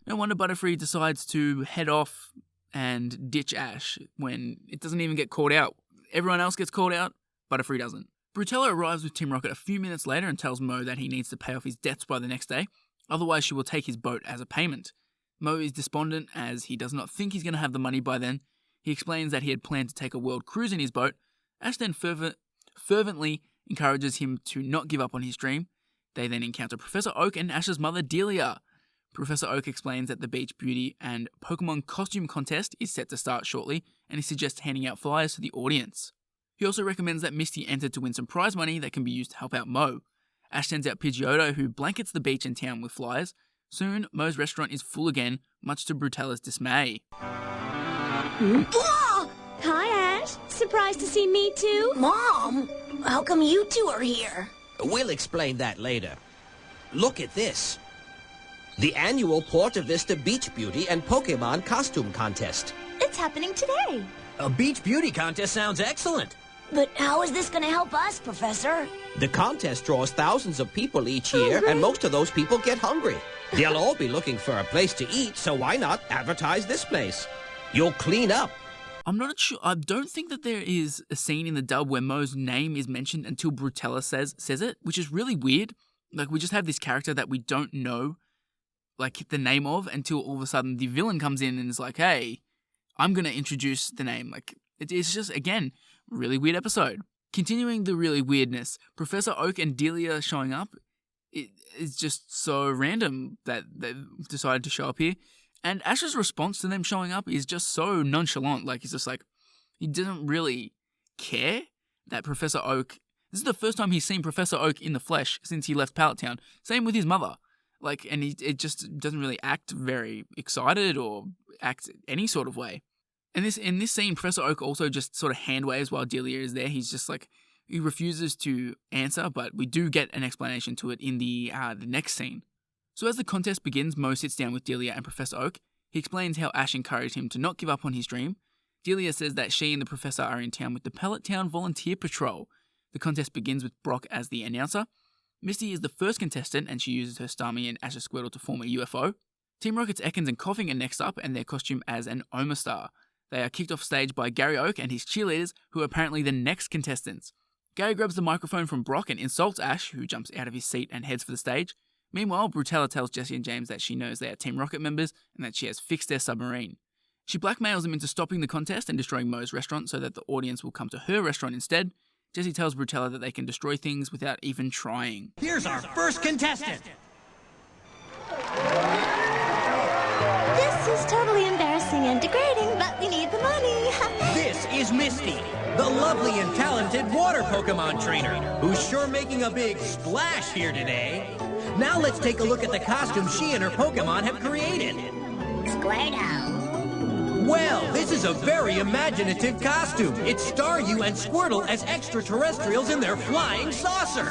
Butterfree decides to head off and ditch Ash when it doesn't even get called out. Everyone else gets called out, Butterfree doesn't. Brutella arrives with Team Rocket a few minutes later and tells Mo that he needs to pay off his debts by the next day, otherwise she will take his boat as a payment. Mo is despondent as he does not think he's going to have the money by then. He explains that he had planned to take a world cruise in his boat. Ash then fervently encourages him to not give up on his dream. They then encounter Professor Oak and Ash's mother, Delia. Professor Oak explains that the Beach Beauty and Pokemon costume contest is set to start shortly, and he suggests handing out flyers to the audience. He also recommends that Misty enter to win some prize money that can be used to help out Mo. Ash sends out Pidgeotto, who blankets the beach and town with flyers. Soon, Mo's restaurant is full again, much to Brutella's dismay. Hi, Ash. Surprised to see me too? Mom, how come you two are here? We'll explain that later. Look at this. The annual Port Vista Beach Beauty and Pokemon Costume Contest. It's happening today. A Beach Beauty contest sounds excellent. But how is this going to help us, Professor? The contest draws thousands of people each year, and most of those people get hungry. They'll all be looking for a place to eat, so why not advertise this place? You'll clean up. I'm not sure. I don't think that there is a scene in the dub where Mo's name is mentioned until Brutella says it, which is really weird. Like, we just have this character that we don't know, like, the name of until all of a sudden the villain comes in and is like, "Hey, I'm going to introduce the name." Like, it's just, again, really weird episode. Continuing the really weirdness, Professor Oak and Delia showing up, it's just so random that they've decided to show up here. And Ash's response to them showing up is just so nonchalant. Like, he's just like, he doesn't really care. that Professor Oak, this is the first time he's seen Professor Oak in the flesh since he left Pallet Town. Same with his mother. Like, and it just doesn't really act very excited or act any sort of way. And in this scene, Professor Oak also just sort of hand waves while Delia is there. He's just like, he refuses to answer, but we do get an explanation to it in the next scene. So as the contest begins, Mo sits down with Delia and Professor Oak. He explains how Ash encouraged him to not give up on his dream. Delia says that she and the professor are in town with the Pallet Town Volunteer Patrol. The contest begins with Brock as the announcer. Misty is the first contestant, and she uses her Starmie and Ash's Squirtle to form a UFO. Team Rocket's Ekans and Coughing are next up, and their costume as an Omastar. They are kicked off stage by Gary Oak and his cheerleaders, who are apparently the next contestants. Gary grabs the microphone from Brock and insults Ash, who jumps out of his seat and heads for the stage. Meanwhile, Brutella tells Jessie and James that she knows they are Team Rocket members and that she has fixed their submarine. She blackmails them into stopping the contest and destroying Mo's restaurant so that the audience will come to her restaurant instead. Jessie tells Brutella that they can destroy things without even trying. Here's our first contestant. This is totally embarrassing and degrading, but we need the money. This is Misty, the lovely and talented water Pokemon trainer, who's sure making a big splash here today. Now let's take a look at the costume she and her Pokemon have created. Squirtle. Well, this is a very imaginative costume. It's Staryu and Squirtle as extraterrestrials in their flying saucer.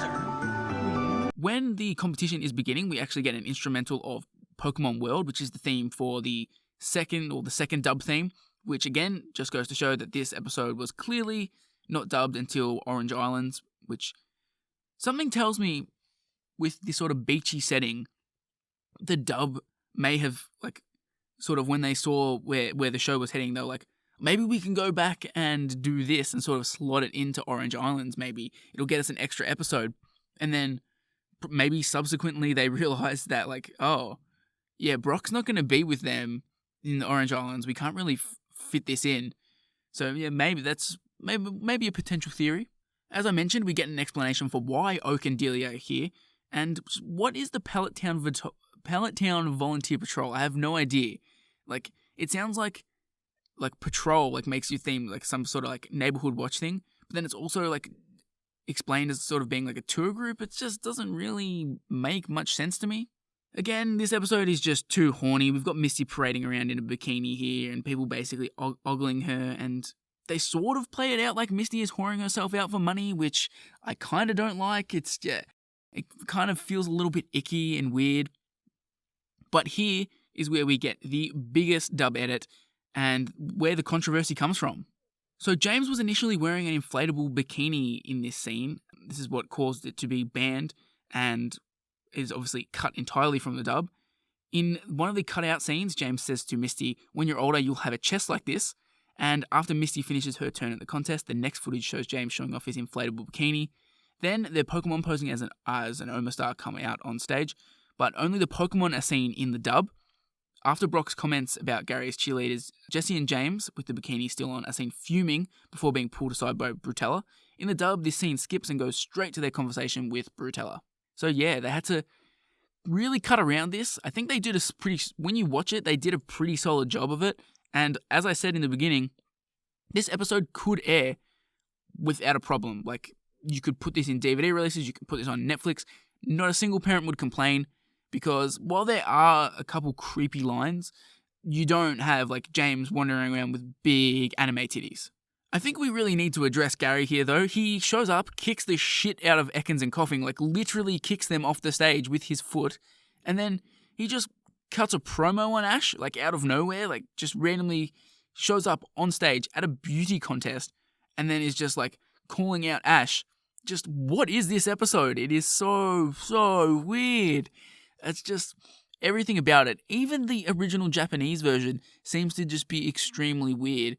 When the competition is beginning, we actually get an instrumental of Pokemon World, which is the theme for the second dub theme, which again just goes to show that this episode was clearly not dubbed until Orange Islands, which something tells me with this sort of beachy setting, the dub may have, like, sort of when they saw where the show was heading, they were like, maybe we can go back and do this and sort of slot it into Orange Islands, maybe. It'll get us an extra episode. And then maybe subsequently they realized that, like, oh, yeah, Brock's not going to be with them in the Orange Islands. We can't really fit this in. So, yeah, maybe that's maybe a potential theory. As I mentioned, we get an explanation for why Oak and Delia are here. And what is the Pallet Town Volunteer Patrol? I have no idea. Like, it sounds like patrol, like, makes you think like some sort of like neighborhood watch thing. But then it's also like explained as sort of being like a tour group. It just doesn't really make much sense to me. Again, this episode is just too horny. We've got Misty parading around in a bikini here and people basically ogling her, and they sort of play it out like Misty is whoring herself out for money, which I kind of don't like. It kind of feels a little bit icky and weird. But here is where we get the biggest dub edit and where the controversy comes from. So James was initially wearing an inflatable bikini in this scene. This is what caused it to be banned and is obviously cut entirely from the dub. In one of the cutout scenes, James says to Misty, "When you're older, you'll have a chest like this." And after Misty finishes her turn at the contest, the next footage shows James showing off his inflatable bikini. Then the Pokemon posing as an Omastar come out on stage, but only the Pokemon are seen in the dub. After Brock's comments about Gary's cheerleaders, Jessie and James, with the bikini still on, are seen fuming before being pulled aside by Brutella. In the dub, this scene skips and goes straight to their conversation with Brutella. So yeah, they had to really cut around this. I think they did when you watch it, they did a pretty solid job of it. And as I said in the beginning, this episode could air without a problem. Like, you could put this in DVD releases, you could put this on Netflix. Not a single parent would complain, because while there are a couple creepy lines, you don't have, like, James wandering around with big anime titties. I think we really need to address Gary here, though. He shows up, kicks the shit out of Ekans and Coughing, like, literally kicks them off the stage with his foot, and then he just cuts a promo on Ash, like, out of nowhere, like, just randomly shows up on stage at a beauty contest, and then is just, like, calling out Ash. Just, what is this episode? It is so weird. It's just, everything about it. Even the original Japanese version seems to just be extremely weird.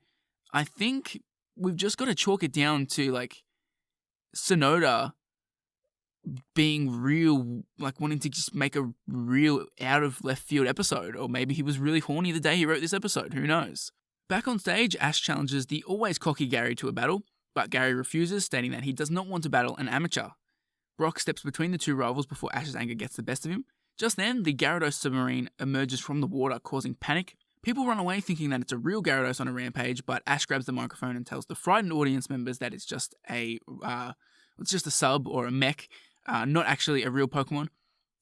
I think we've just got to chalk it down to, like, Sonoda being real, like, wanting to just make a real out of left field episode. Or maybe he was really horny the day he wrote this episode. Who knows? Back on stage, Ash challenges the always cocky Gary to a battle, but Gary refuses, stating that he does not want to battle an amateur. Brock steps between the two rivals before Ash's anger gets the best of him. Just then, the Gyarados submarine emerges from the water, causing panic. People run away thinking that it's a real Gyarados on a rampage, but Ash grabs the microphone and tells the frightened audience members that it's just a sub or a mech, not actually a real Pokemon.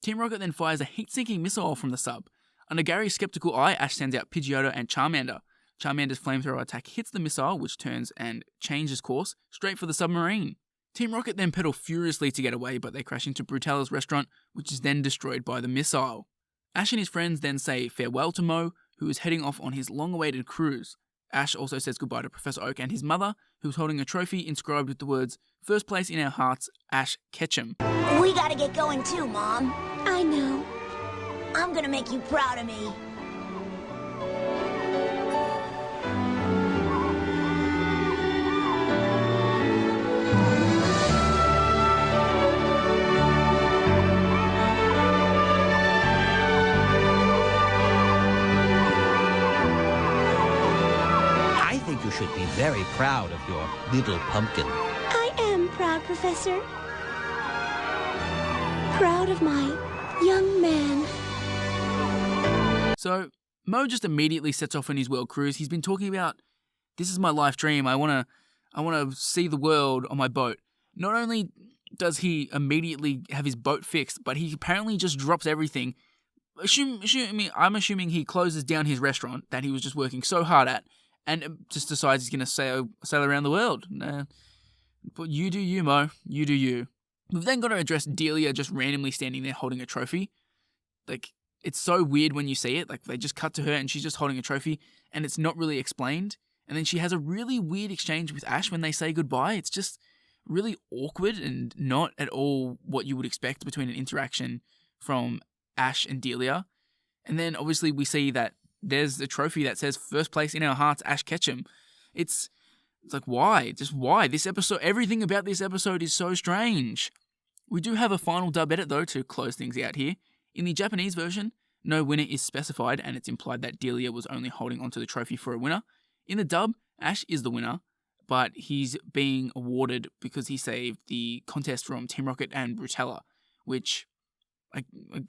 Team Rocket then fires a heat-sinking missile from the sub. Under Gary's skeptical eye, Ash sends out Pidgeotto and Charmander. Charmander's flamethrower attack hits the missile, which turns and changes course straight for the submarine. Team Rocket then pedal furiously to get away, but they crash into Brutella's restaurant, which is then destroyed by the missile. Ash and his friends then say farewell to Mo, who is heading off on his long-awaited cruise. Ash also says goodbye to Professor Oak and his mother, who's holding a trophy inscribed with the words, "First place in our hearts, Ash Ketchum." We gotta get going too, Mom. I know. I'm gonna make you proud of me. I think you should be very proud of your little pumpkin. I am proud, Professor. Proud of my young man. So, Mo just immediately sets off on his world cruise. He's been talking about, this is my life dream, I wanna see the world on my boat. Not only does he immediately have his boat fixed, but he apparently just drops everything. I'm assuming he closes down his restaurant that he was just working so hard at, and just decides he's gonna sail around the world. But you do you, Mo. You do you. We've then got to address Delia just randomly standing there holding a trophy. Like, it's so weird when you see it. Like, they just cut to her and she's just holding a trophy and it's not really explained. And then she has a really weird exchange with Ash when they say goodbye. It's just really awkward and not at all what you would expect between an interaction from Ash and Delia. And then obviously we see that there's a trophy that says first place in our hearts, Ash Ketchum. It's like, why? Just why? This episode, everything about this episode is so strange. We do have a final dub edit though to close things out here. In the Japanese version, no winner is specified and it's implied that Delia was only holding onto the trophy for a winner. In the dub, Ash is the winner, but he's being awarded because he saved the contest from Team Rocket and Brutella, which,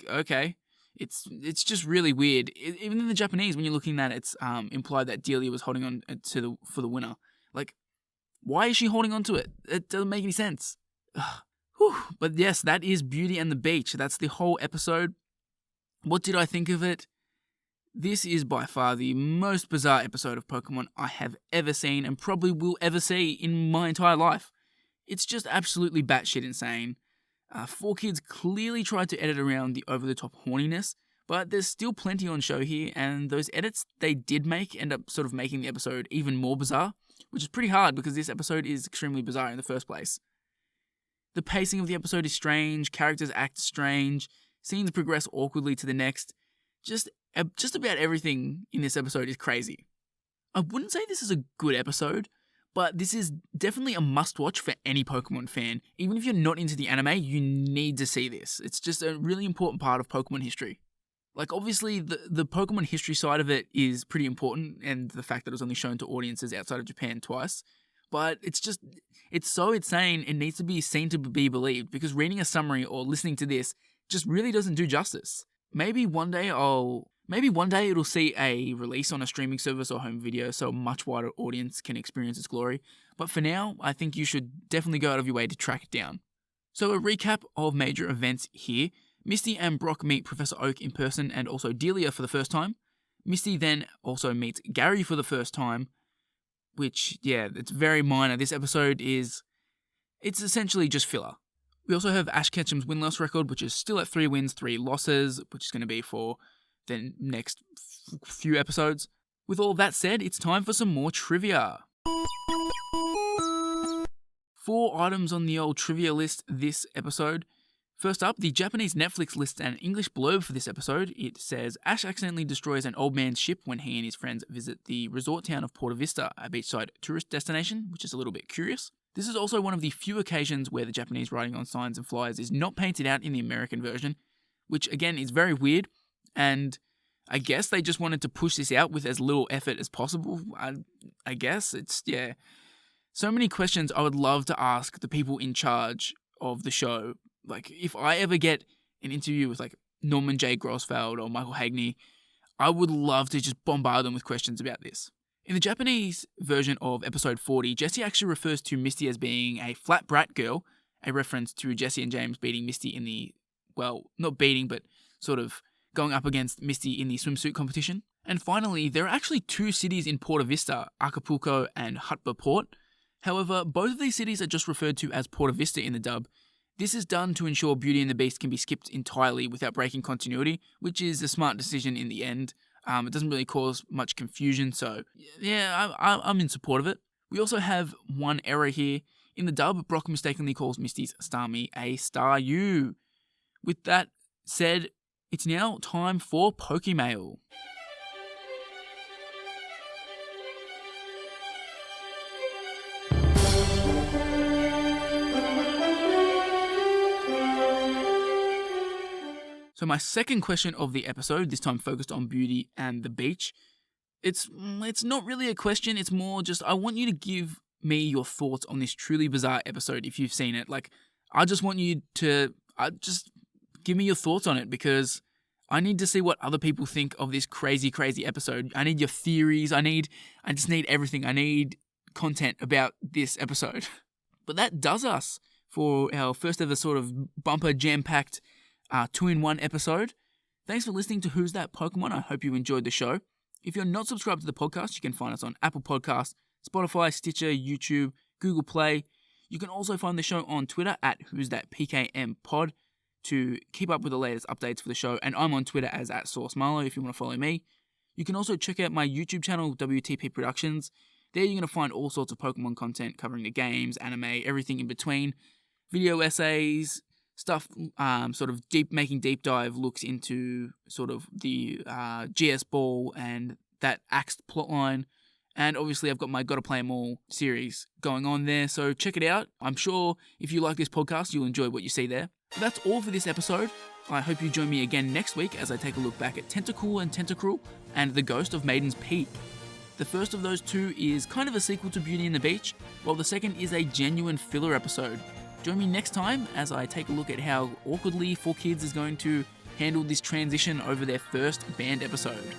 okay. It's just really weird. Even in the Japanese, when you're looking at it, it's implied that Delia was holding on for the winner. Like, why is she holding on to it? It doesn't make any sense. But yes, that is Beauty and the Beach. That's the whole episode. What did I think of it? This is by far the most bizarre episode of Pokemon I have ever seen and probably will ever see in my entire life. It's just absolutely batshit insane. 4Kids clearly tried to edit around the over-the-top horniness, but there's still plenty on show here, and those edits they did make end up sort of making the episode even more bizarre, which is pretty hard because this episode is extremely bizarre in the first place. The pacing of the episode is strange, characters act strange, scenes progress awkwardly to the next. Just about everything in this episode is crazy. I wouldn't say this is a good episode, but this is definitely a must-watch for any Pokemon fan. Even if you're not into the anime, you need to see this. It's just a really important part of Pokemon history. Like, obviously, the Pokemon history side of it is pretty important, and the fact that it was only shown to audiences outside of Japan twice. But it's so insane, it needs to be seen to be believed, because reading a summary or listening to this just really doesn't do justice. Maybe one day it'll see a release on a streaming service or home video so a much wider audience can experience its glory. But for now, I think you should definitely go out of your way to track it down. So a recap of major events here. Misty and Brock meet Professor Oak in person and also Delia for the first time. Misty then also meets Gary for the first time, which, yeah, it's very minor. This episode it's essentially just filler. We also have Ash Ketchum's win-loss record, which is still at 3 wins, 3 losses, which is going to be for the next few episodes. With all that said, it's time for some more trivia. 4 items on the old trivia list this episode. First up, the Japanese Netflix lists an English blurb for this episode. It says, Ash accidentally destroys an old man's ship when he and his friends visit the resort town of Port Vista, a beachside tourist destination, which is a little bit curious. This is also one of the few occasions where the Japanese writing on signs and flyers is not painted out in the American version, which again is very weird, and I guess they just wanted to push this out with as little effort as possible. I guess yeah. So many questions I would love to ask the people in charge of the show. Like, if I ever get an interview with like Norman J. Grossfeld or Michael Hagney, I would love to just bombard them with questions about this. In the Japanese version of episode 40, Jessie actually refers to Misty as being a flat brat girl, a reference to Jessie and James beating Misty in the, well, not beating, but sort of going up against Misty in the swimsuit competition. And finally, there are actually 2 cities in Port Vista, Acapulco and Hutba Port. However, both of these cities are just referred to as Port Vista in the dub. This is done to ensure Beauty and the Beast can be skipped entirely without breaking continuity, which is a smart decision in the end. It doesn't really cause much confusion, so yeah, I'm in support of it. We also have one error here. In the dub, Brock mistakenly calls Misty's Starmie a Staryu. With that said, it's now time for Pokemail. So my second question of the episode, this time focused on Beauty and the Beach. It's not really a question, it's more just I want you to give me your thoughts on this truly bizarre episode if you've seen it. Like, I just want you to just give me your thoughts on it because I need to see what other people think of this crazy, crazy episode. I need your theories. I just need everything. I need content about this episode. But that does us for our first ever sort of bumper jam-packed 2-in-1 episode. Thanks for listening to Who's That Pokemon. I hope you enjoyed the show. If you're not subscribed to the podcast, you can find us on Apple Podcasts, Spotify, Stitcher, YouTube, Google Play. You can also find the show on Twitter at Who's That PKM Pod to keep up with the latest updates for the show. And I'm on Twitter as @SauceMarlow if you want to follow me. You can also check out my YouTube channel, WTP Productions. There you're going to find all sorts of Pokemon content covering the games, anime, everything in between, video essays, stuff, sort of making deep dive looks into sort of the GS Ball and that Axed plotline. And obviously I've got my Gotta Play 'Em All series going on there, so check it out. I'm sure if you like this podcast, you'll enjoy what you see there. But that's all for this episode. I hope you join me again next week as I take a look back at Tentacool and Tentacruel and The Ghost of Maiden's Peak. The first of those 2 is kind of a sequel to Beauty and the Beach, while the second is a genuine filler episode. Join me next time as I take a look at how awkwardly 4Kids is going to handle this transition over their first banned episode.